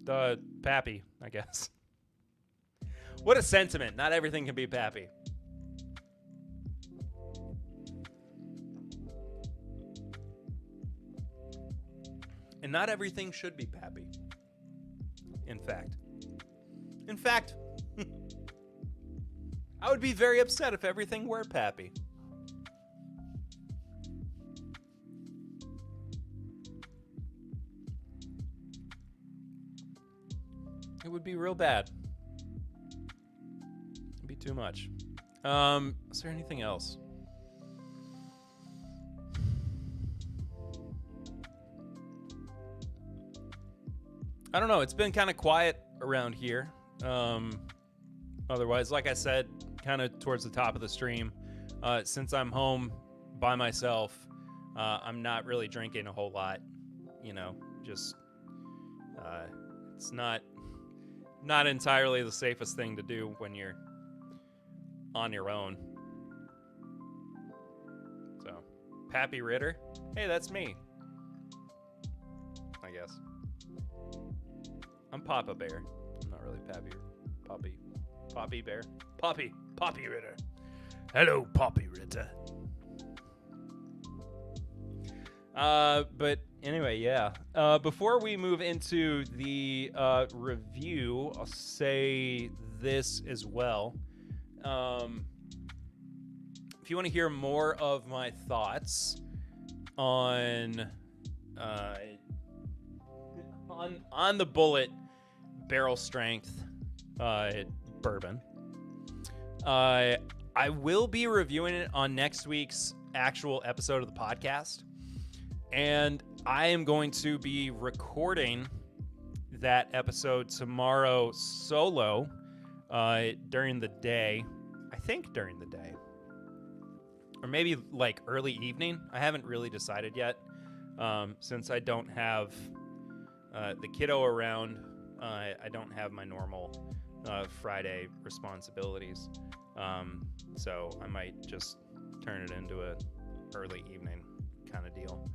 the Pappy, I guess. What a sentiment. Not everything can be Pappy. And not everything should be pappy. In fact, I would be very upset if everything were pappy. It would be real bad. It'd be too much. Is there anything else? I don't know. It's been kind of quiet around here. Otherwise, like I said, kind of towards the top of the stream, since I'm home by myself, I'm not really drinking a whole lot. You know, just it's not entirely the safest thing to do when you're on your own. So, Pappy Ritter, hey, that's me. I guess. I'm Papa Bear. I'm not really Poppy Bear. Poppy Ritter. Hello, Poppy Ritter. But anyway, yeah. Before we move into the review, I'll say this as well. If you want to hear more of my thoughts on the Bullet barrel strength bourbon, I will be reviewing it on next week's actual episode of the podcast, and I am going to be recording that episode tomorrow solo during the day. I think during the day, or maybe like early evening. I haven't really decided yet, since I don't have the kiddo around. I don't have my normal Friday responsibilities, so I might just turn it into a early evening kind of deal.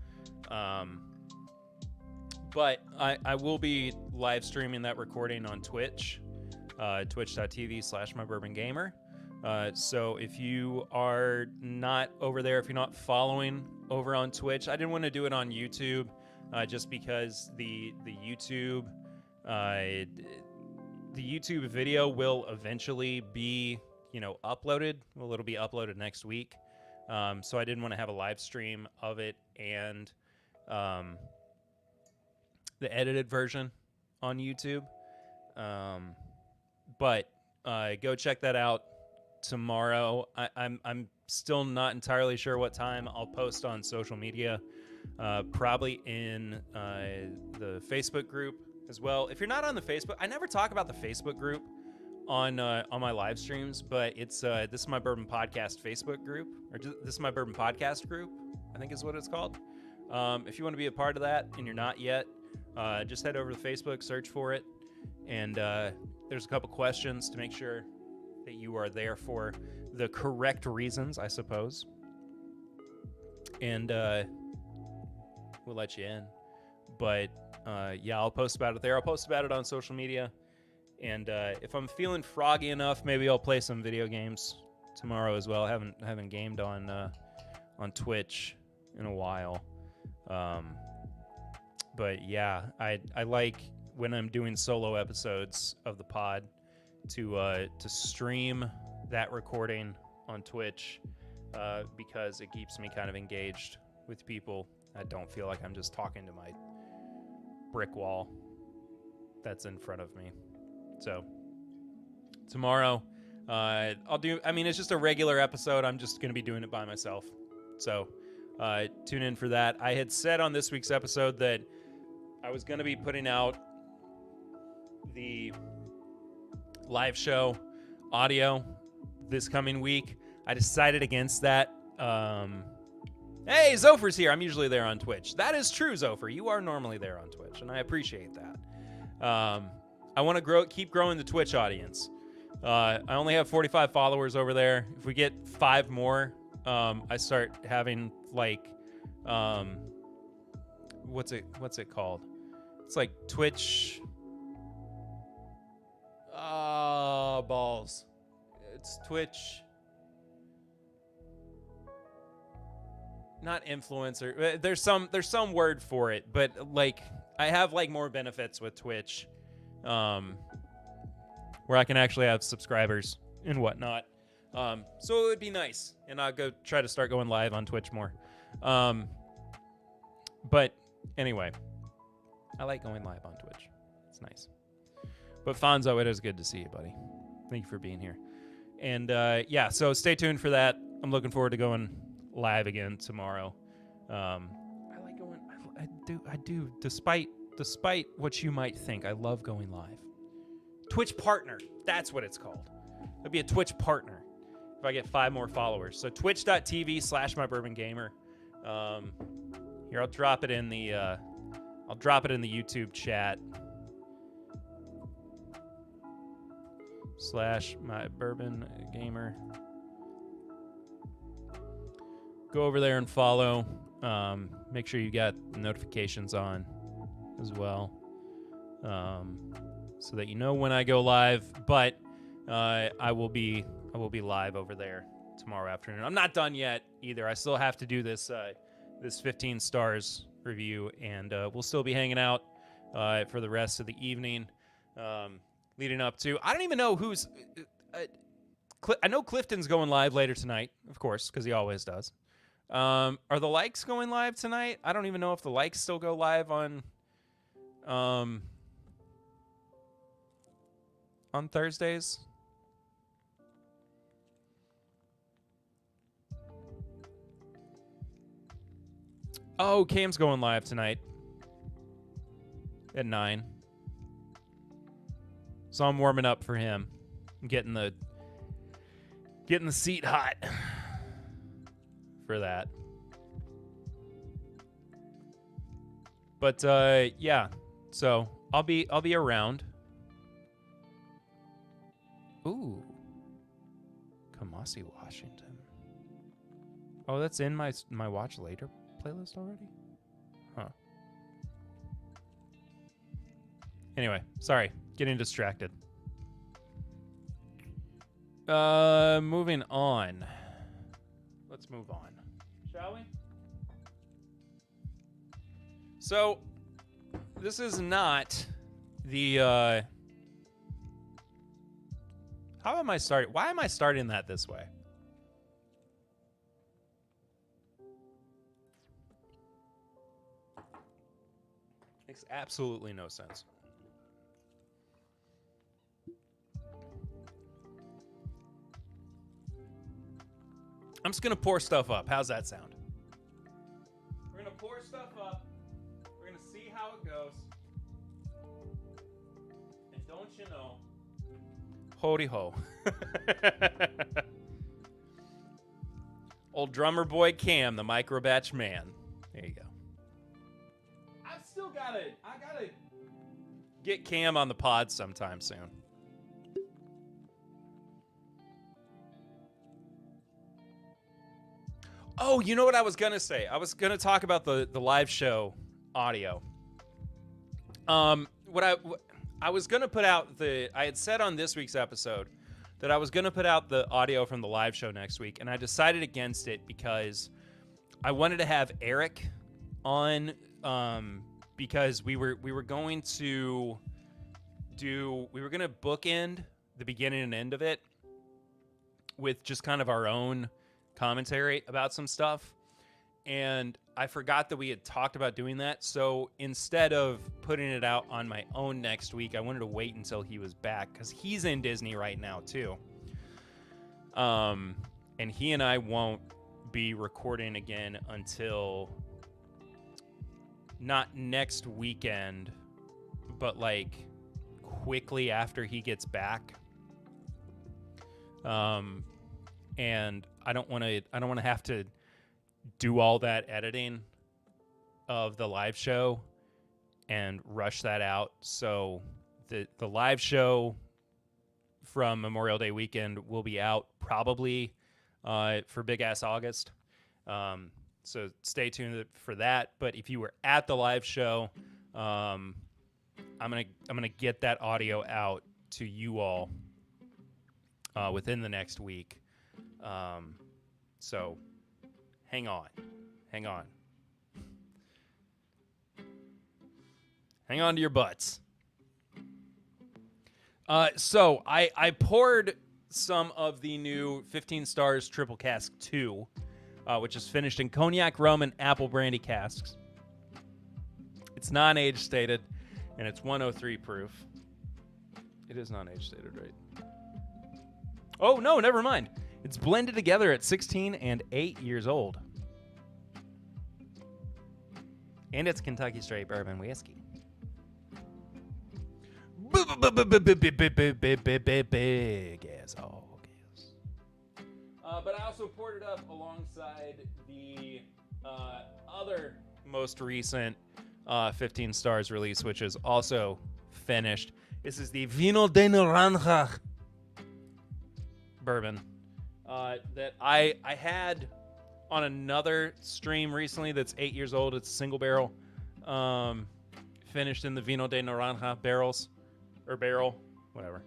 But I will be live streaming that recording on Twitch, twitch.tv/mybourbongamer. So if you are not over there, if you're not following over on Twitch, I didn't want to do it on YouTube, just because the YouTube video will eventually be, uploaded. Well, it'll be uploaded next week. So I didn't want to have a live stream of it and the edited version on YouTube. But go check that out tomorrow. I'm still not entirely sure what time I'll post on social media. Probably in the Facebook group as well. If you're not on the Facebook, I never talk about the Facebook group on my live streams, but it's This Is My Bourbon Podcast Facebook group, or This Is My Bourbon Podcast group, I think is what it's called. If you want to be a part of that and you're not yet, just head over to Facebook, search for it, and there's a couple questions to make sure that you are there for the correct reasons, I suppose. And we'll let you in. But yeah, I'll post about it there. I'll post about it on social media. And if I'm feeling froggy enough, maybe I'll play some video games tomorrow as well. I haven't gamed on Twitch in a while. But yeah, I like when I'm doing solo episodes of the pod to stream that recording on Twitch, because it keeps me kind of engaged with people. I don't feel like I'm just talking to my brick wall that's in front of me. So tomorrow, it's just a regular episode. I'm just going to be doing it by myself. So tune in for that. I had said on this week's episode that I was going to be putting out the live show audio this coming week. I decided against that. Hey, Zopher's here. I'm usually there on Twitch. That is true, Zopher. You are normally there on Twitch, and I appreciate that. I want to keep growing the Twitch audience. I only have 45 followers over there. If we get 5 more, I start having like, what's it called? It's like Twitch. Balls. It's Twitch. not influencer. There's some word for it, but like I have like more benefits with Twitch, where I can actually have subscribers and whatnot. So it would be nice, and I'll go try to start going live on Twitch more. But anyway, I like going live on Twitch. It's nice. But Fonzo, it is good to see you, buddy. Thank you for being here. And yeah, so stay tuned for that. I'm looking forward to going live again tomorrow. I like going. I do. Despite what you might think, I love going live. Twitch partner. That's what it's called. It'd be a Twitch partner if I get 5 more followers. So twitch.tv/mybourbongamer. Here, I'll drop it in the YouTube chat. /mybourbongamer. Go over there and follow. Make sure you got notifications on as well, so that you know when I go live. But I will be live over there tomorrow afternoon. I'm not done yet either. I still have to do this 15 stars review, and we'll still be hanging out for the rest of the evening, leading up to. I don't even know who's. I know Clifton's going live later tonight, of course, because he always does. Are the likes going live tonight? I don't even know if the likes still go live on Thursdays. Oh, Cam's going live tonight at 9. So I'm warming up for him. I'm getting the seat hot for that. But yeah, so I'll be around. Ooh, Kamasi, Washington. Oh, that's in my watch later playlist already? Huh. Anyway, sorry, getting distracted. Moving on. Let's move on, shall we? So, this is not the, how am I starting? Why am I starting that this way? Makes absolutely no sense. I'm just going to pour stuff up. How's that sound? We're going to pour stuff up. We're going to see how it goes. And don't you know, hoity ho. Old drummer boy Cam, the micro batch man. There you go. I gotta get Cam on the pod sometime soon. Oh, you know what I was gonna say? I was gonna talk about the live show audio. What I was gonna put out I had said on this week's episode that I was gonna put out the audio from the live show next week, and I decided against it because I wanted to have Eric on, because we were going to bookend the beginning and end of it with just kind of our own commentary about some stuff, and I forgot that we had talked about doing that. So instead of putting it out on my own next week, I wanted to wait until he was back, because he's in Disney right now too, and he and I won't be recording again until not next weekend, but like quickly after he gets back. And I don't want to have to do all that editing of the live show and rush that out. So the live show from Memorial Day weekend will be out probably for Big Ass August. So stay tuned for that. But if you were at the live show, I'm gonna get that audio out to you all within the next week. So hang on. Hang on. Hang on to your butts. So I poured some of the new 15 Stars Triple Cask 2, which is finished in cognac, rum, and apple brandy casks. It's non-age stated, and it's 103 proof. It is non-age stated, right? Oh, no, never mind. It's blended together at 16 and 8 years old. And it's Kentucky Straight Bourbon Whiskey. Big as all gas. But I also poured it up alongside the other most recent 15 Stars release, which is also finished. This is the Vino de Naranja bourbon that I had on another stream recently that's 8 years old. It's a single barrel, finished in the Vino de Naranja barrels. Or barrel, whatever.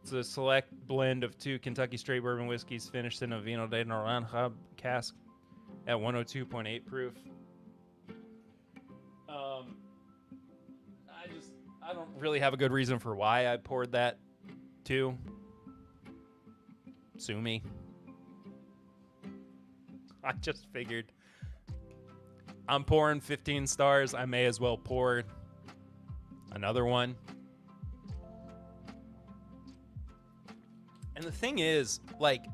It's a select blend of 2 Kentucky Straight Bourbon whiskeys finished in a Vino de Naranja cask at 102.8 proof. I don't really have a good reason for why I poured that too. Sue me. I just figured I'm pouring 15 Stars. I may as well pour another one. And the thing is, like,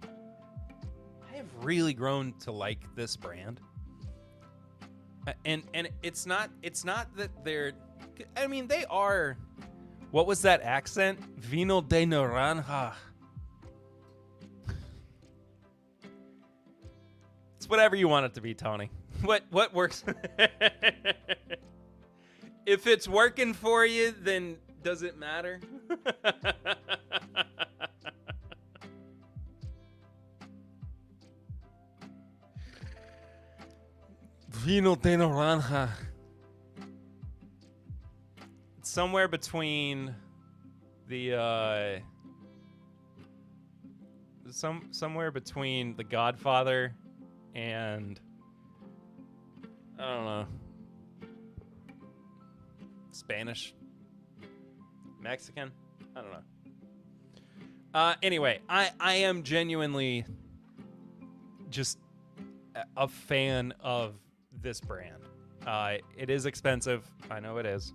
I have really grown to like this brand. And it's not that they're, I mean, they are, what was that accent? Vino de Naranja. It's whatever you want it to be, Tony. What works? If it's working for you, then does it matter? Vino de Naranja. It's somewhere between the somewhere between The Godfather and I don't know, Spanish, Mexican, I don't know. Anyway, I am genuinely just a fan of this brand. It is expensive. I know it is.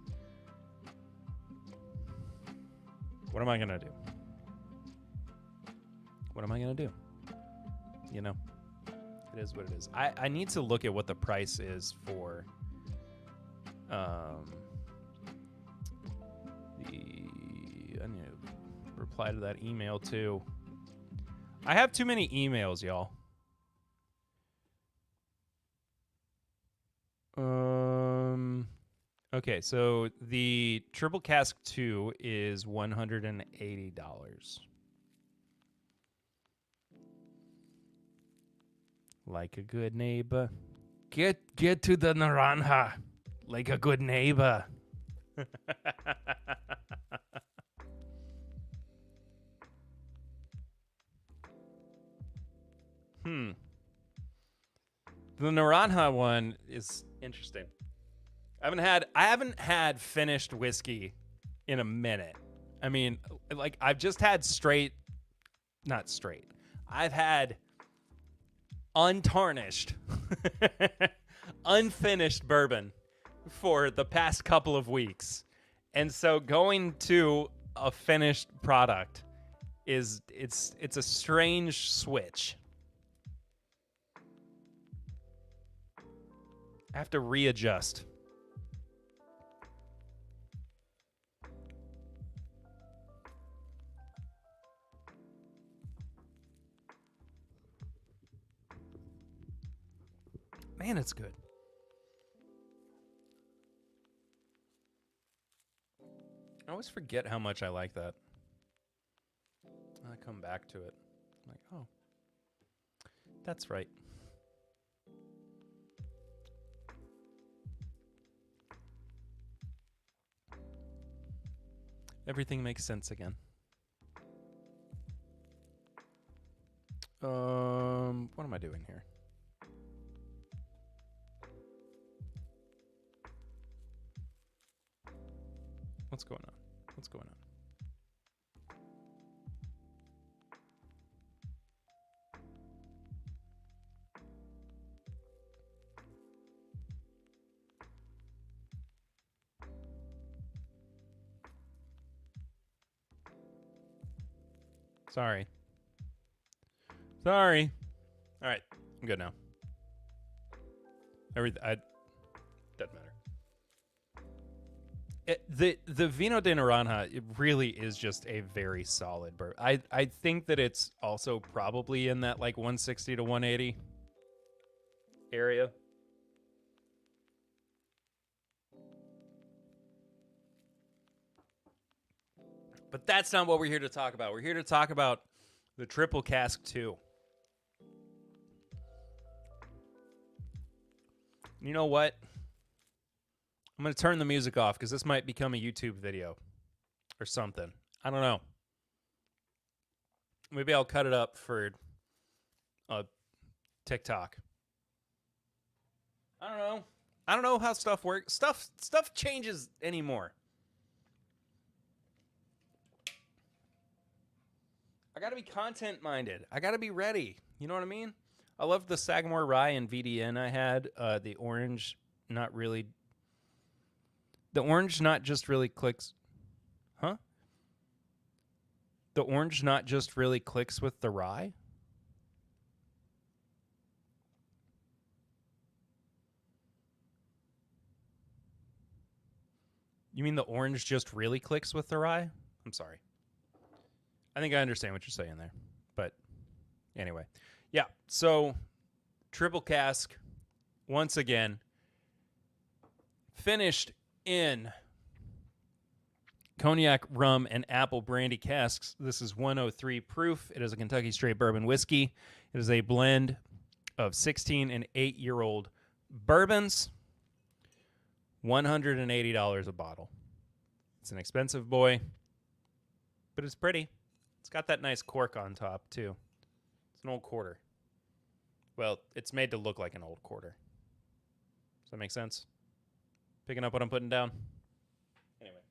What am I going to do? What am I going to do? You know, it is what it is. I need to look at what the price is for I need to reply to that email too. I have too many emails, y'all. Okay, so the Triple Cask 2 is $180. Like a good neighbor. Get to the Naranja. Like a good neighbor. The Naranja one is interesting. I haven't had finished whiskey in a minute. I mean, like, I've just had not straight. I've had untarnished, unfinished bourbon for the past couple of weeks. And so going to a finished product it's a strange switch. I have to readjust. Man, it's good. I always forget how much I like that. I come back to it. I'm like, oh, that's right. Everything makes sense again. What am I doing here? What's going on? Sorry. All right, I'm good now. Doesn't matter. The Vino de Naranja, it really is just a very solid bourbon. I think that it's also probably in that like 160 to 180 area. But that's not what we're here to talk about. We're here to talk about the Triple Cask 2. You know what? I'm going to turn the music off because this might become a YouTube video or something. I don't know. Maybe I'll cut it up for TikTok. I don't know. I don't know how stuff works. Stuff changes anymore. I got to be content minded. I got to be ready. You know what I mean? I love the Sagamore Rye and VDN I had. The orange, not really. The orange not just really clicks. Huh? The orange not just really clicks with the rye? You mean the orange just really clicks with the rye? I'm sorry. I think I understand what you're saying there. But anyway. Yeah, so Triple Cask, once again, finished in cognac, rum, and apple brandy casks. This is 103 proof. It is a Kentucky straight bourbon whiskey. It is a blend of 16 and 8-year-old bourbons. $180 a bottle. It's an expensive boy, but it's pretty. It's got that nice cork on top, too. It's an old quarter. Well, it's made to look like an old quarter. Does that make sense? Picking up what I'm putting down? Anyway.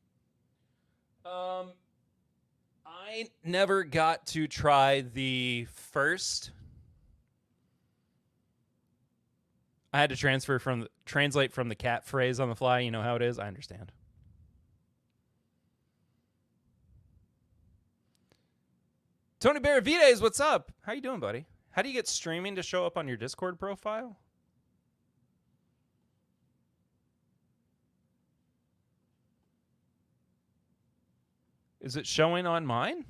I never got to try the first. I had to translate from the cat phrase on the fly. You know how it is? I understand. Tony Benavides, what's up? How you doing, buddy? How do you get streaming to show up on your Discord profile? Is it showing on mine?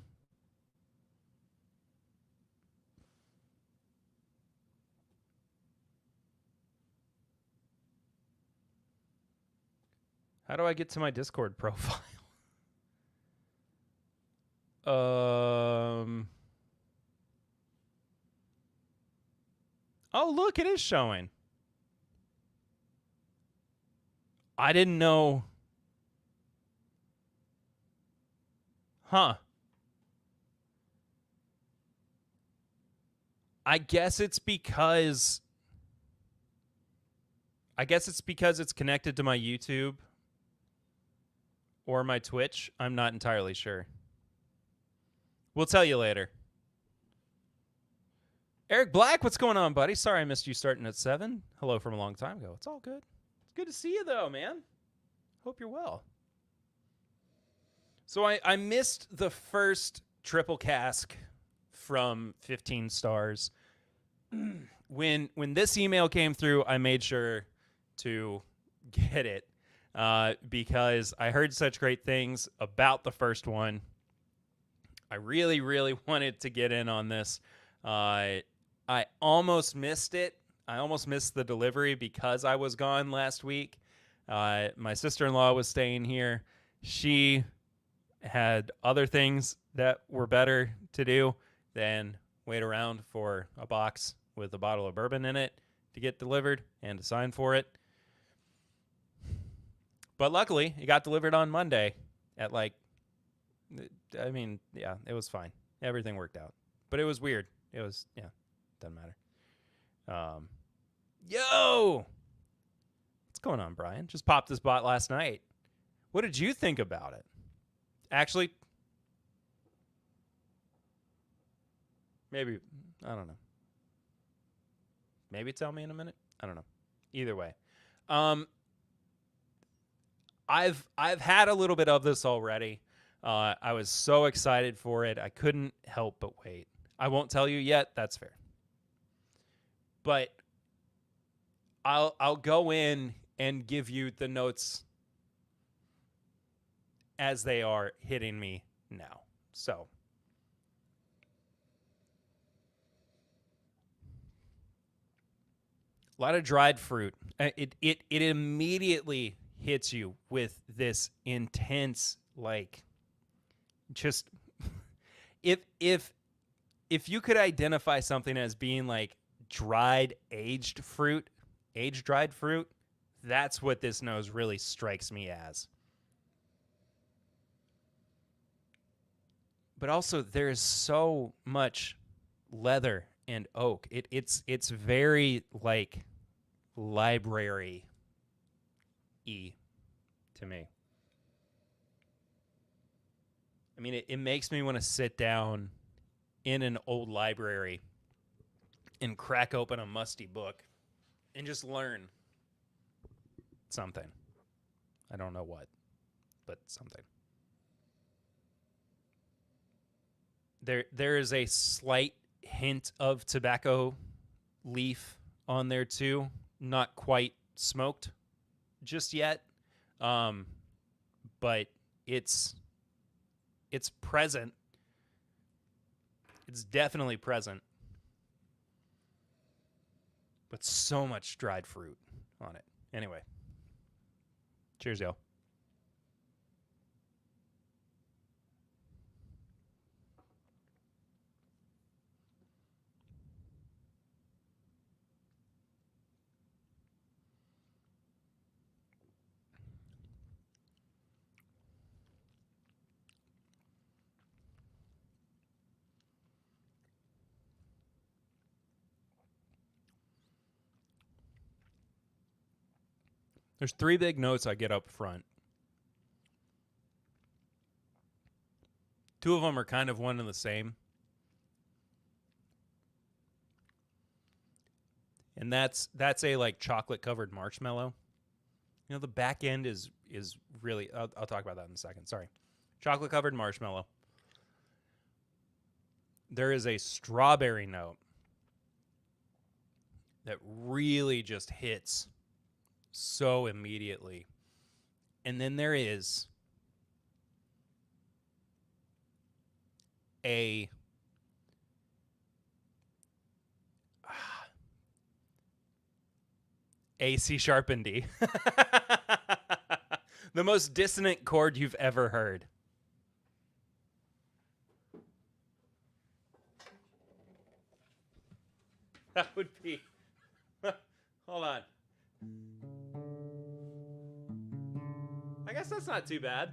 How do I get to my Discord profile? Oh, look, it is showing. I didn't know. Huh. I guess it's because it's connected to my YouTube or my Twitch. I'm not entirely sure. We'll tell you later. Eric Black, what's going on, buddy? Sorry I missed you starting at 7. Hello from a long time ago. It's all good. It's good to see you, though, man. Hope you're well. So I missed the first Triple Cask from 15 Stars. When this email came through, I made sure to get it because I heard such great things about the first one. I really, really wanted to get in on this. I almost missed it. I almost missed the delivery because I was gone last week. My sister-in-law was staying here. She had other things that were better to do than wait around for a box with a bottle of bourbon in it to get delivered and to sign for it. But luckily, it got delivered on Monday at it was fine. Everything worked out. But it was weird. It was, doesn't matter. Yo! What's going on, Brian? Just popped this bot last night. What did you think about it? Actually, maybe, I don't know. Maybe tell me in a minute. I don't know. Either way. I've had a little bit of this already. I was so excited for it. I couldn't help but wait. I won't tell you yet. That's fair. But I'll go in and give you the notes as they are hitting me now. So, a lot of dried fruit. It immediately hits you with this intense, like, just if you could identify something as being like dried aged dried fruit, that's what this nose really strikes me as. But also, there's so much leather and oak. It's very like library-y to me. I mean, it makes me want to sit down in an old library and crack open a musty book and just learn something. I don't know what, but something. There is a slight hint of tobacco leaf on there too. Not quite smoked just yet, but it's present. It's definitely present, but so much dried fruit on it. Anyway, cheers, y'all. There's three big notes I get up front. Two of them are kind of one and the same. And that's a like chocolate covered marshmallow. You know, the back end is really, I'll talk about that in a second. Sorry. Chocolate covered marshmallow. There is a strawberry note that really just hits so immediately. And then there is a C sharp and D. The most dissonant chord you've ever heard. That would be... Hold on. I guess that's not too bad.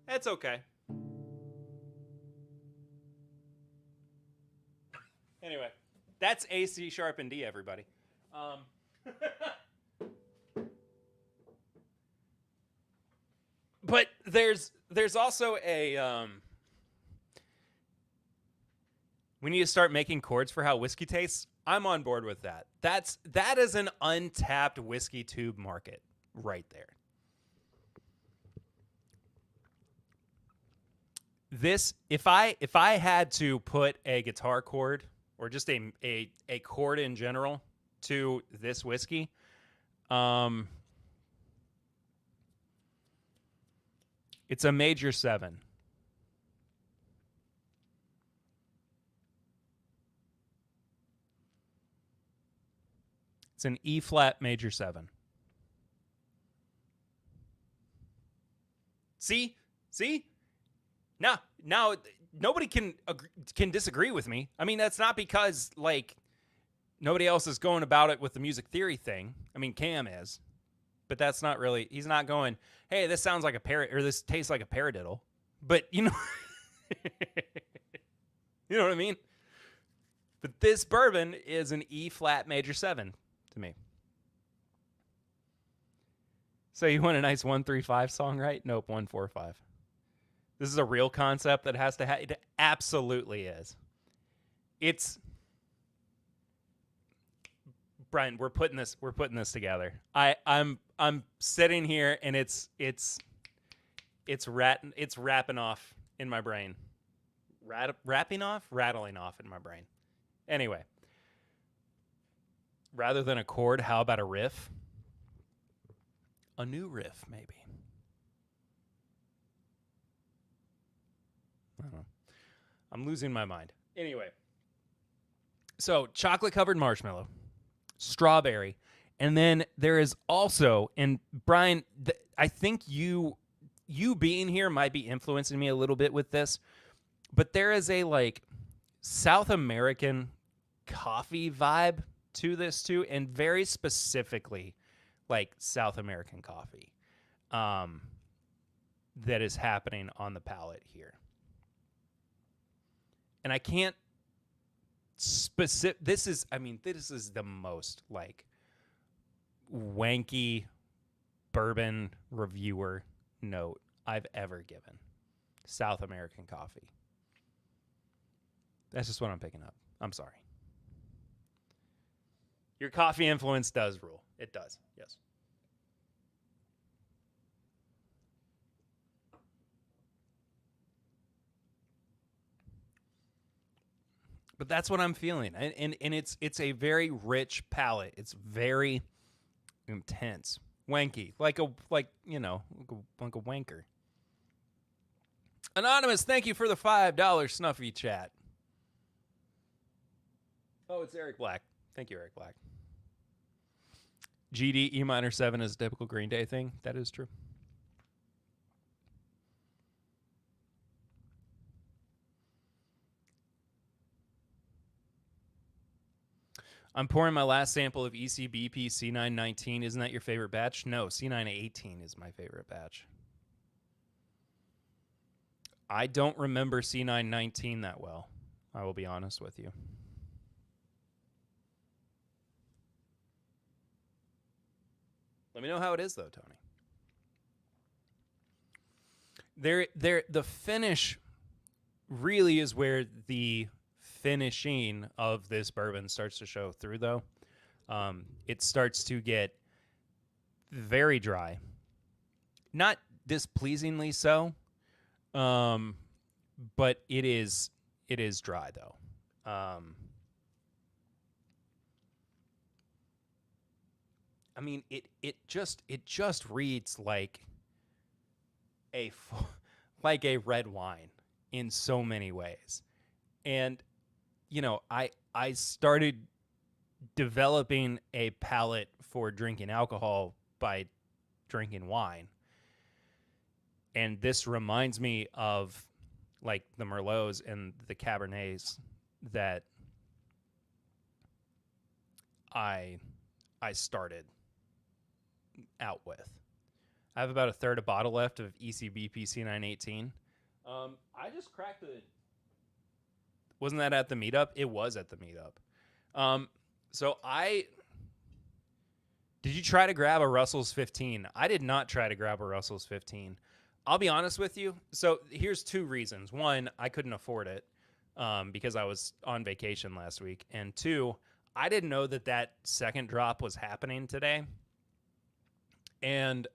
It's okay. Anyway, that's A, C sharp, and D, everybody. But there's also a... we need to start making chords for how whiskey tastes. I'm on board with that. That is an untapped whiskey tube market right there. This, if I had to put a guitar chord or just a chord in general to this whiskey, it's a major 7. It's an E flat major 7. See? Now nobody can disagree with me. I mean, that's not because like nobody else is going about it with the music theory thing. I mean, Cam is, but that's not really. He's not going, hey, this sounds like a parrot, or this tastes like a paradiddle. But you know, you know what I mean. But this bourbon is an E flat major 7. to me. So you want a nice 1-3-5 song, right? Nope, 1-4-5. This is a real concept that has to it absolutely is. It's Brian, we're putting this together. I'm sitting here and it's wrapping off in my brain. Rattling off in my brain. Anyway, rather than a chord, how about a riff? A new riff, maybe. I don't know. I'm losing my mind. Anyway, so chocolate-covered marshmallow, strawberry, and then there is also, and Brian, I think you being here might be influencing me a little bit with this, but there is a like South American coffee vibe to this too, and very specifically like South American coffee that is happening on the palate here. And I can't this is the most like wanky bourbon reviewer note I've ever given. South American coffee. That's just what I'm picking up. I'm sorry. Your coffee influence does rule. It does. Yes. But that's what I'm feeling. And it's a very rich palate. It's very intense. Wanky. Like a wanker. Anonymous, thank you for the $5 snuffy chat. Oh, it's Eric Black. Thank you, Eric Black. GD E minor 7 is a typical Green Day thing. That is true. I'm pouring my last sample of ECBP C919. Isn't that your favorite batch? No, C918 is my favorite batch. I don't remember C919 that well. I will be honest with you. Let me know how it is, though, Tony. The finish really is where the finishing of this bourbon starts to show through, though. It starts to get very dry. Not displeasingly so, but it is dry, though. I mean, it just reads like a red wine in so many ways. And you know, I started developing a palate for drinking alcohol by drinking wine. And this reminds me of like the Merlots and the Cabernets that I started out with. I have about a third of bottle left of ECBP C918. I just cracked the... Wasn't that at the meetup? It was at the meetup. Did you try to grab a Russell's 15? I did not try to grab a Russell's 15. I'll be honest with you. So here's two reasons. One, I couldn't afford it because I was on vacation last week. And two, I didn't know that second drop was happening today. And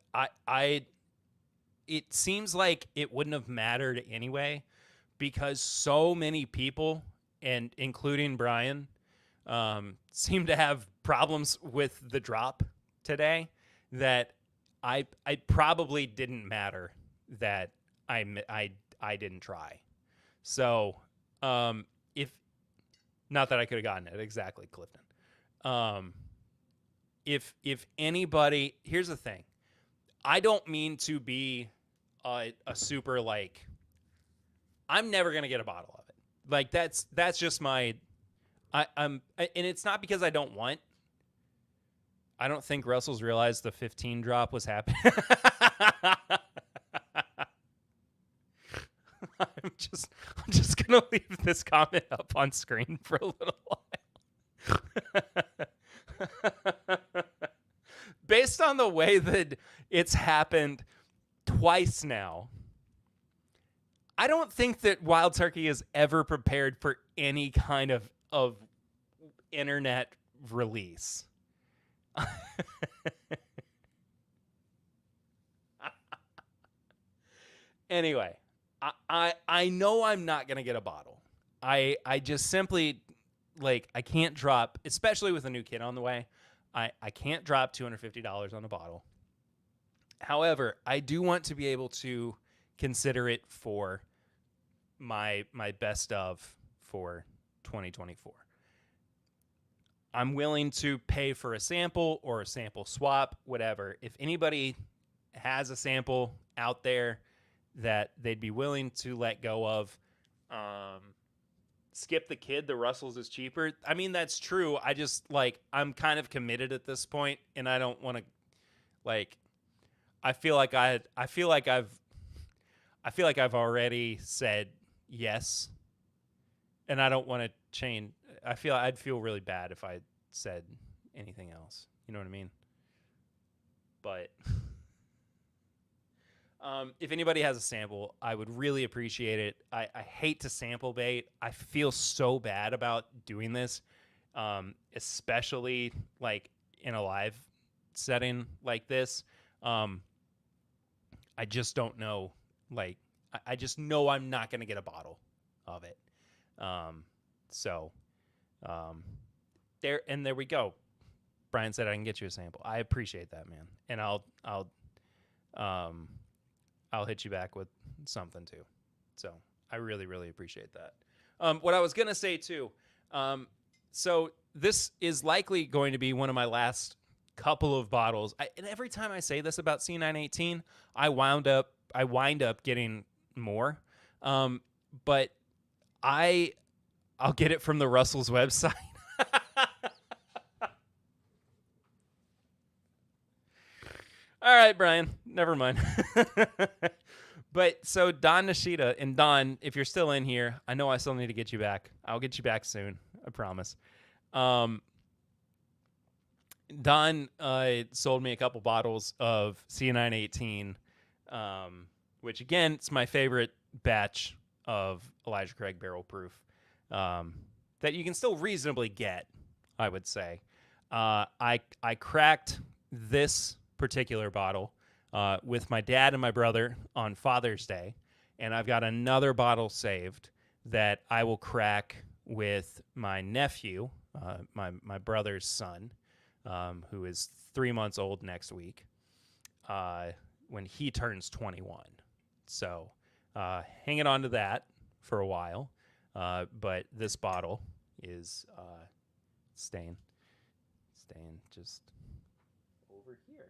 it seems like it wouldn't have mattered anyway, because so many people, and including Brian, seem to have problems with the drop today, that I probably didn't matter that I didn't try. So if not that I could have gotten it exactly, Clifton. If anybody, here's the thing, I don't mean to be a super like, I'm never going to get a bottle of it. Like that's just my, and it's not because I don't want. I don't think Russell's realized the 15 drop was happening. I'm just going to leave this comment up on screen for a little while. based on the way that it's happened twice now, I don't think that Wild Turkey is ever prepared for any kind of internet release. Anyway, I know I'm not gonna get a bottle. I just simply like I can't drop, especially with a new kid on the way. I can't drop $250 on a bottle. However, I do want to be able to consider it for my best of for 2024. I'm willing to pay for a sample or a sample swap, whatever. If anybody has a sample out there that they'd be willing to let go of, Skip the Kid, the Russells is cheaper. I mean, that's true. I just I'm kind of committed at this point, and I don't want to I feel like I've already said yes, and I don't want to change. I'd feel really bad if I said anything else. You know what I mean? But if anybody has a sample, I would really appreciate it. I hate to sample bait. I feel so bad about doing this, especially in a live setting like this. I just don't know. I just know I'm not going to get a bottle of it. There we go. Brian said I can get you a sample. I appreciate that, man. And I'll hit you back with something too. So I really, really appreciate that. What I was going to say too. So this is likely going to be one of my last couple of bottles. And every time I say this about C918, I wind up getting more. But I'll get it from the Russell's website. All right, Brian, never mind. But so Don Nishida, and Don, if you're still in here, I know I still need to get you back. I'll get you back soon. I promise. Don sold me a couple bottles of C918, which again, it's my favorite batch of Elijah Craig barrel proof that you can still reasonably get, I would say. I cracked this particular bottle with my dad and my brother on Father's Day, and I've got another bottle saved that I will crack with my nephew, my brother's son, who is 3 months old next week, when he turns 21. So hanging on to that for a while, but this bottle is staying just over here.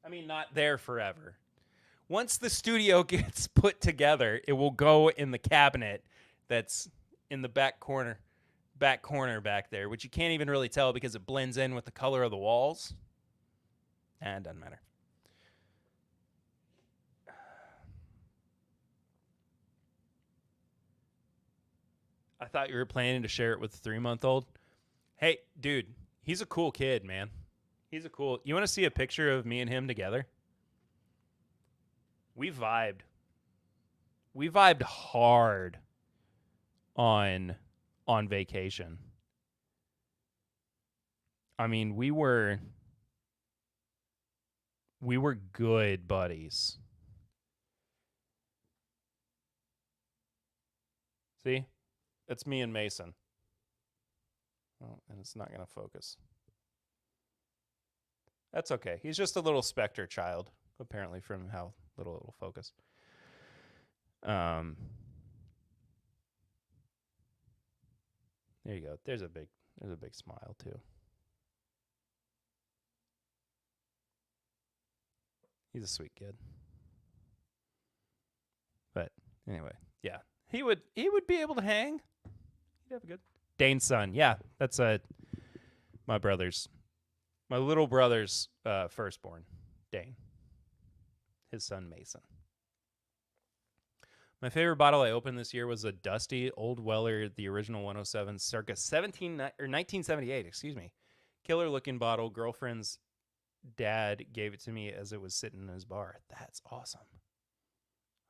I mean, not there forever. Once the studio gets put together, it will go in the cabinet that's in the back corner back there, which you can't even really tell because it blends in with the color of the walls. It doesn't matter. I thought you were planning to share it with the 3-month-old. Hey, dude, he's a cool kid, man. You want to see a picture of me and him together? We vibed. We vibed hard on vacation. I mean, we were good buddies. See? That's me and Mason. Oh, and it's not going to focus. That's okay. He's just a little Spectre child, apparently, from how little it will focus. There you go. There's a big smile too. He's a sweet kid. But anyway, yeah. He would be able to hang. He'd have a good Dane's son. Yeah, that's my little brother's firstborn, Dane. His son Mason. My favorite bottle I opened this year was a Dusty Old Weller, the original 107, circa 1978. Excuse me. Killer looking bottle. Girlfriend's dad gave it to me as it was sitting in his bar. That's awesome.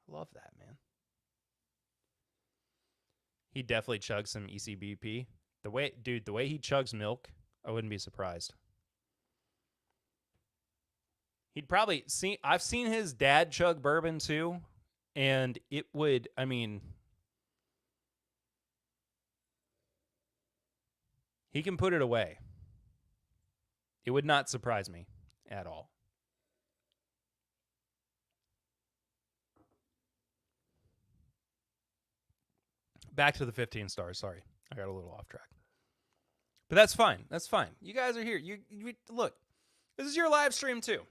I love that, man. He definitely chugs some ECBP. The way he chugs milk, I wouldn't be surprised. He'd probably see. I've seen his dad chug bourbon too, and it would. I mean, he can put it away. It would not surprise me at all. Back to the 15 stars. Sorry, I got a little off track. But that's fine. That's fine. You guys are here. You look. This is your live stream too.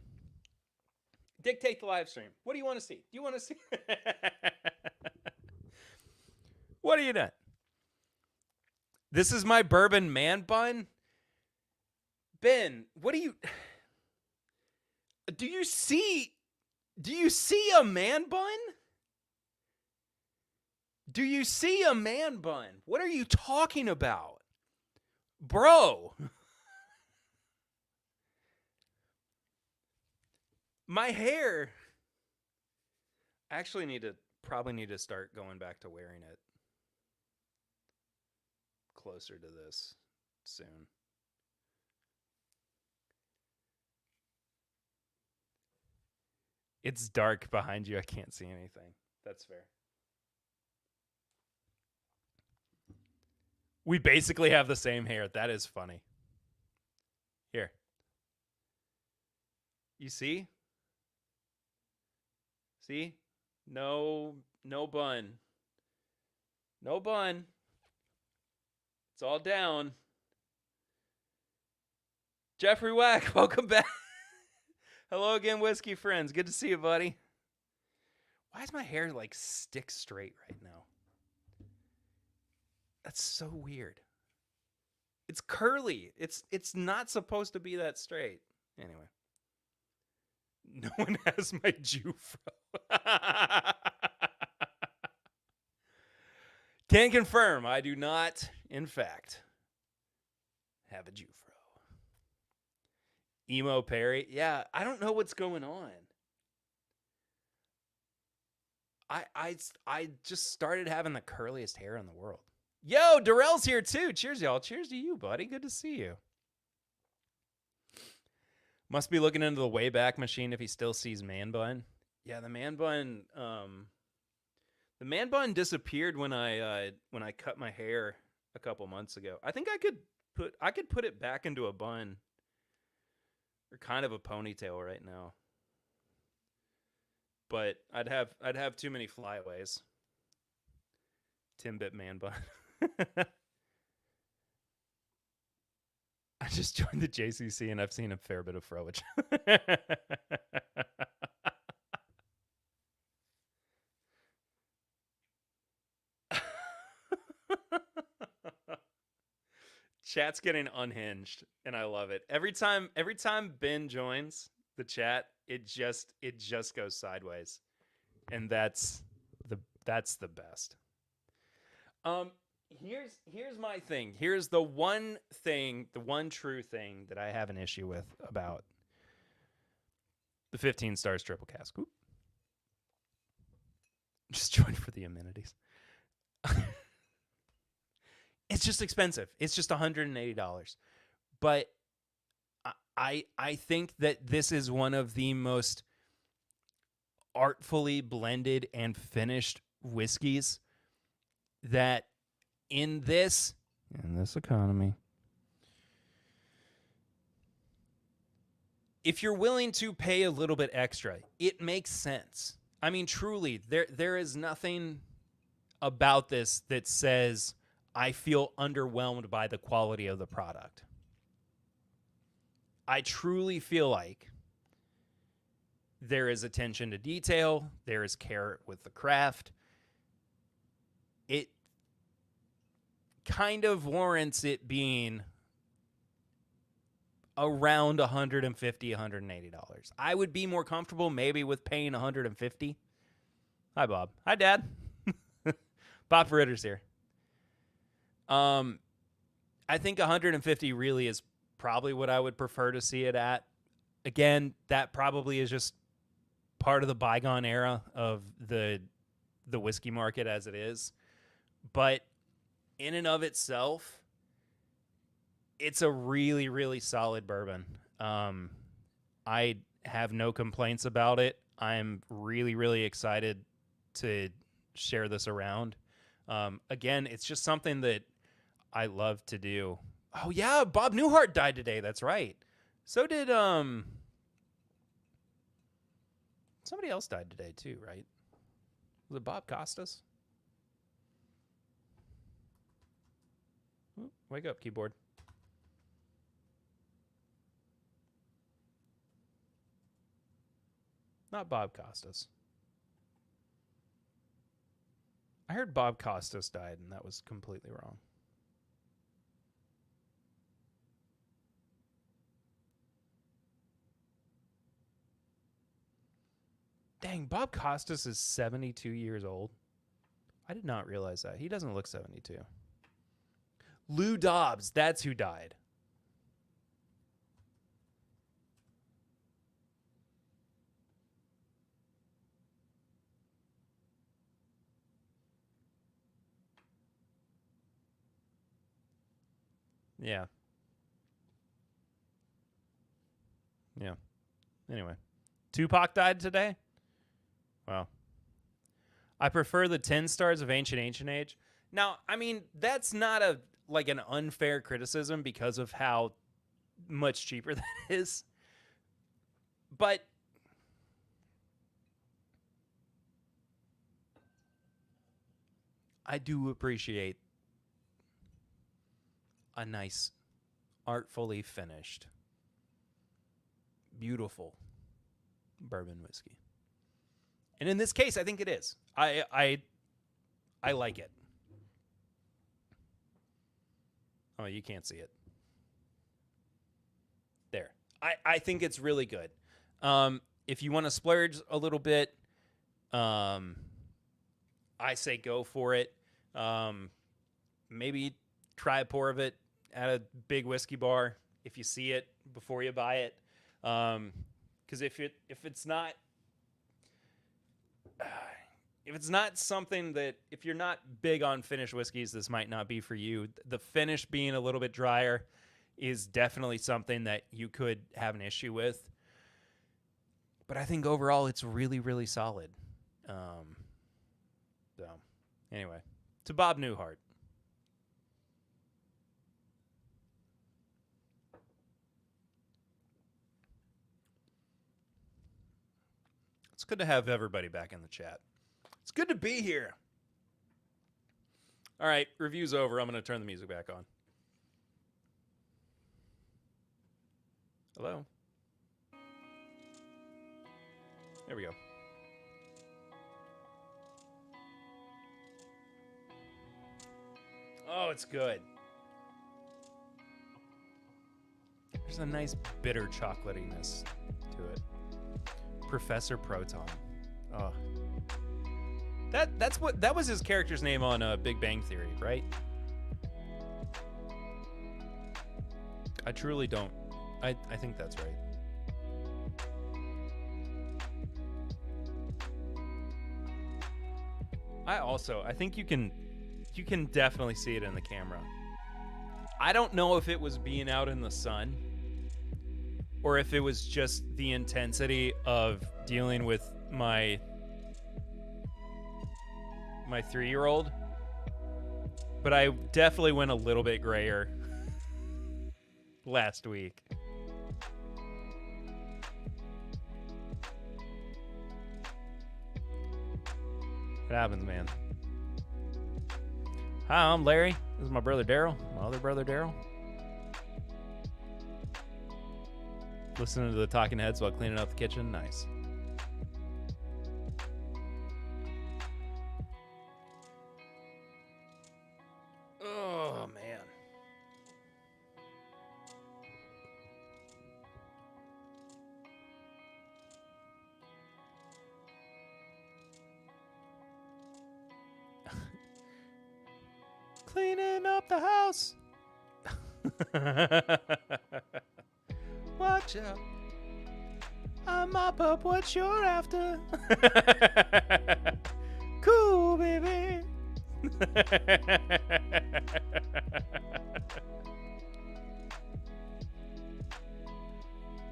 Dictate the live stream. What do you want to see? Do you want to see? What are you doing? This is my bourbon man bun. Ben, what do you see? Do you see a man bun? Do you see a man bun? What are you talking about? Bro. My hair. I actually probably need to start going back to wearing it closer to this soon. It's dark behind you. I can't see anything. That's fair. We basically have the same hair. That is funny. Here. You see? See? No bun. No bun. It's all down. Jeffrey Wack, welcome back. Hello again, whiskey friends. Good to see you, buddy. Why is my hair like stick straight right now? That's so weird. It's curly. It's not supposed to be that straight. Anyway. No one has my Jufro. Can confirm, I do not, in fact, have a Jufro. Emo Perry. Yeah, I don't know what's going on. I just started having the curliest hair in the world. Yo, Darrell's here too. Cheers, y'all. Cheers to you, buddy. Good to see you. Must be looking into the Wayback Machine if he still sees Man Bun. Yeah, the Man Bun. The Man Bun disappeared when I cut my hair a couple months ago. I think I could put it back into a bun or kind of a ponytail right now. But I'd have too many flyaways. TIMBP Man Bun. I just joined the JCC and I've seen a fair bit of froage. Chat's getting unhinged and I love it. Every time Ben joins the chat, it just goes sideways. And that's the best. Here's my thing. Here's the one true thing that I have an issue with about the 15 stars triple cask. Oop. Just joined for the amenities. It's just expensive. It's just $180. But I think that this is one of the most artfully blended and finished whiskeys that in this economy, if you're willing to pay a little bit extra, it makes sense. I mean, truly, there is nothing about this that says I feel underwhelmed by the quality of the product. I truly feel like there is attention to detail. There is care with the craft. It kind of warrants it being around $150, $180. I would be more comfortable maybe with paying $150. Hi, Bob. Hi, Dad. Bob Ritter's here. I think $150 really is probably what I would prefer to see it at. again, that probably is just part of the bygone era of the whiskey market as it is. But in and of itself, it's a really, really solid bourbon. I have no complaints about it. I'm really, really excited to share this around. Again, it's just something that I love to do. Oh yeah, Bob Newhart died today. That's right. So did somebody else died today too, right? Was it Bob Costas? Ooh, wake up, keyboard. Not Bob Costas. I heard Bob Costas died, and that was completely wrong. Dang, Bob Costas is 72 years old. I did not realize that. He doesn't look 72. Lou Dobbs, that's who died. Yeah. Yeah. Anyway, Tupac died today? Well, I prefer the 10 stars of Ancient Age. Now, I mean, that's not an unfair criticism because of how much cheaper that is. But I do appreciate a nice, artfully finished, beautiful bourbon whiskey. And in this case, I think it is. I like it. Oh, you can't see it. There. I think it's really good. If you want to splurge a little bit, I say go for it. Maybe try a pour of it at a big whiskey bar if you see it before you buy it. Because if it's not something that, if you're not big on finished whiskeys, this might not be for you. The finish being a little bit drier is definitely something that you could have an issue with. But I think overall it's really, really solid. So, anyway, to Bob Newhart. It's good to have everybody back in the chat. It's good to be here. All right, review's over. I'm going to turn the music back on. Hello? There we go. Oh, it's good. There's a nice bitter chocolatiness to it. Professor Proton. Oh. That was his character's name on Big Bang Theory, right? I truly don't. I think that's right. I think you can definitely see it in the camera. I don't know if it was being out in the sun or if it was just the intensity of dealing with my 3-year-old, but I definitely went a little bit grayer last week. What happens, man? Hi, I'm Larry. This is my brother Daryl, my other brother Daryl. Listening to the Talking Heads while cleaning up the kitchen. Nice. Oh, man. Cleaning up the house. Watch out. I mop up what you're after. Cool, baby.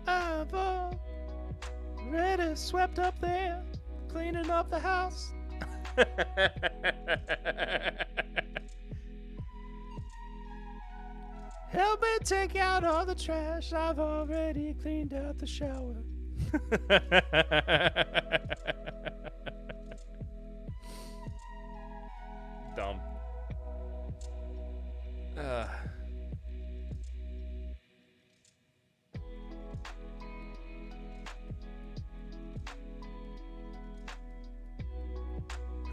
I've already swept up there, cleaning up the house. Help me take out all the trash. I've already cleaned out the shower. Dumb.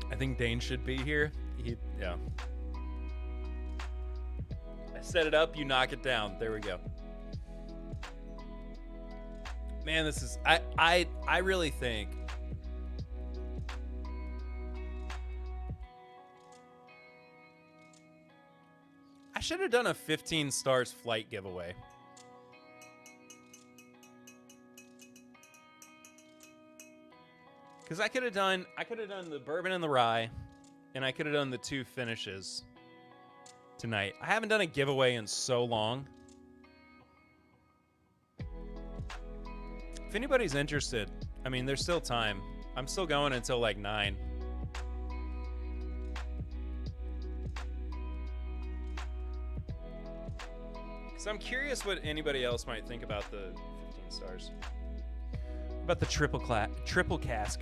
I think Dane should be here. Yeah. I set it up, you knock it down. There we go. Man, this is I really think I should have done a 15 stars flight giveaway. Because I could have done the bourbon and the rye, and I could have done the 2 finishes tonight. I haven't done a giveaway in so long. If anybody's interested, I mean, there's still time. I'm still going until like 9. Because I'm curious what anybody else might think about the 15 stars. About the triple cask.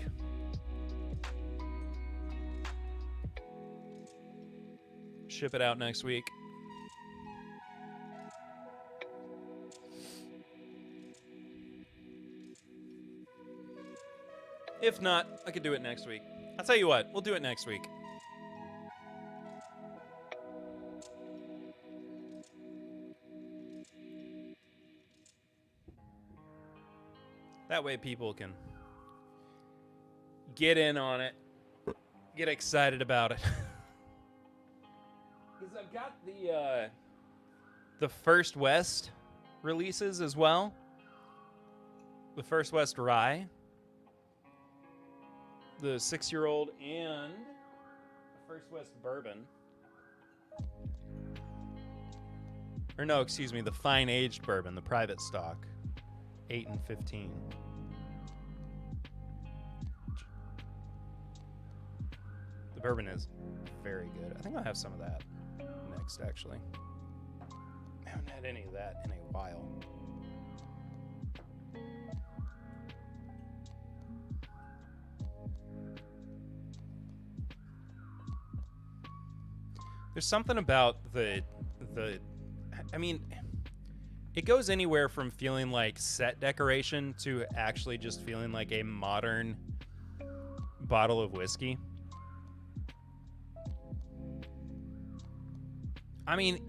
Ship it out next week. If not, I could do it next week. I'll tell you what, we'll do it next week. That way people can get in on it, get excited about it. Because I've got the First West releases as well. The First West Rye. The 6-year-old and the First West Bourbon. Or no, excuse me, the fine aged bourbon, the private stock. 8 and 15. The bourbon is very good. I think I'll have some of that next, actually. I haven't had any of that in a while. There's something about I mean, it goes anywhere from feeling like set decoration to actually just feeling like a modern bottle of whiskey. I mean,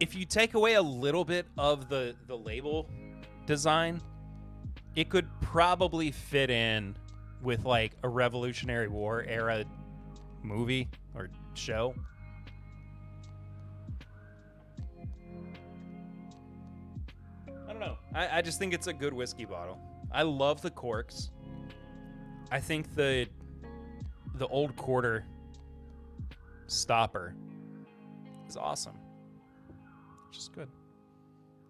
if you take away a little bit of the label design, it could probably fit in with like a Revolutionary War era movie or show. I don't know. I just think it's a good whiskey bottle. I love the corks. I think the Old Quarter stopper is awesome. Just good.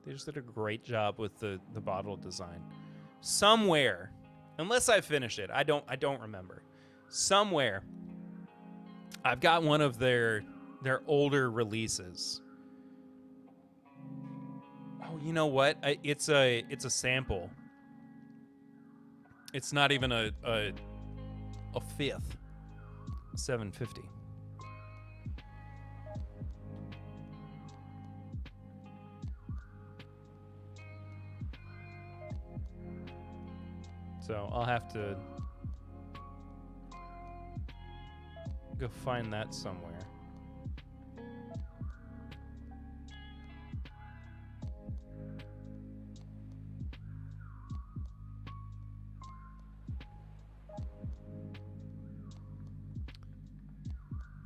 They just did a great job with the bottle design. Somewhere, unless I finish it, I don't remember. Somewhere, I've got one of their older releases. Oh, you know what? It's a sample. It's not even a fifth. 750. So I'll have to go find that somewhere.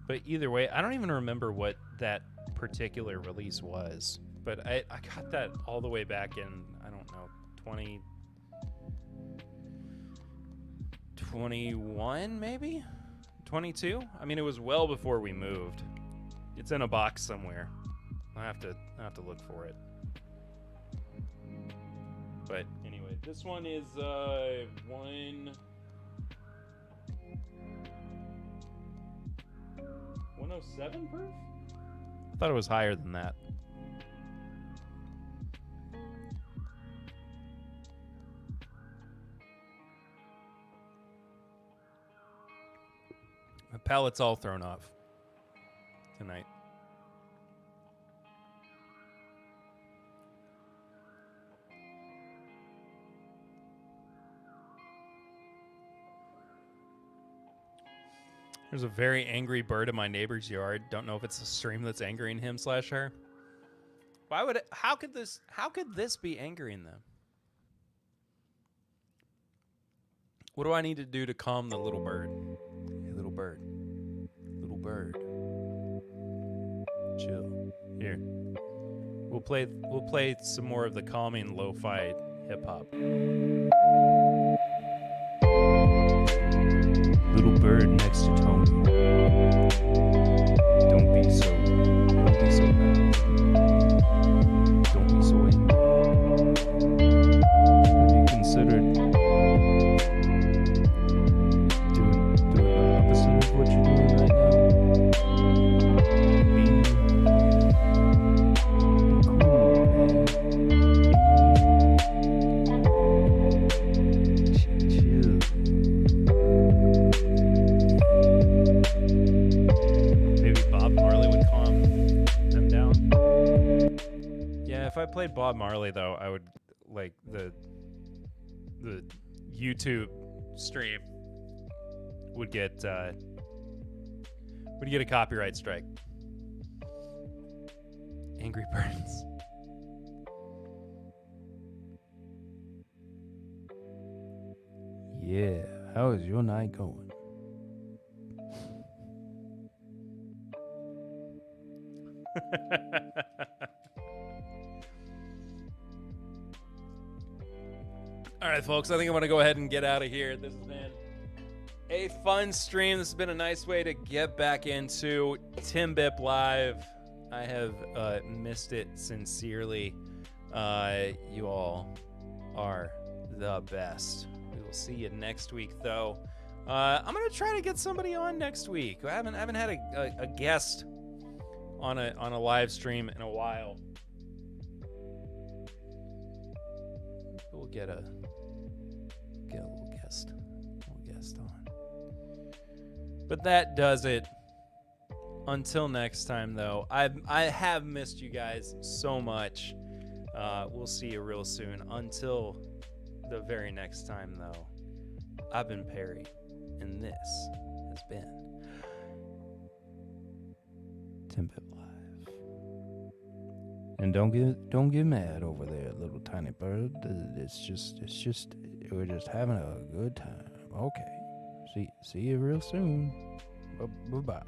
But either way, I don't even remember what that particular release was. But I got that all the way back in, I don't know, 21, maybe 22. I mean, it was well before we moved. It's in a box somewhere. I have to look for it. But anyway, this one is 107 proof? I thought it was higher than that. My palate's all thrown off tonight. There's a very angry bird in my neighbor's yard. Don't know if it's the stream that's angering him / her. Why would it? How could this be angering them? What do I need to do to calm the little bird? Hey, little bird. Little bird. Chill. Here. We'll play some more of the calming lo-fi hip hop. Little bird next to Tony. Don't be so loud. Don't be so angry. Have you considered doing the opposite of what you're doing right now? Be cool, man. Chill. If I played Bob Marley, though, I would like the YouTube stream would get a copyright strike. Angry Birds. Yeah, how is your night going? All right, folks, I think I'm going to go ahead and get out of here. This has been a fun stream. This has been a nice way to get back into TIMBP Live. I have missed it sincerely. You all are the best. We will see you next week, though. I'm going to try to get somebody on next week. I haven't had a guest on a live stream in a while. We'll get a little guest on. But that does it. Until next time, though, I have missed you guys so much. We'll see you real soon. Until the very next time, though, I've been Perry, and this has been TIMBP Live. And don't get mad over there, little tiny bird. It's just we're just having a good time. Okay. See you real soon. Bye-bye.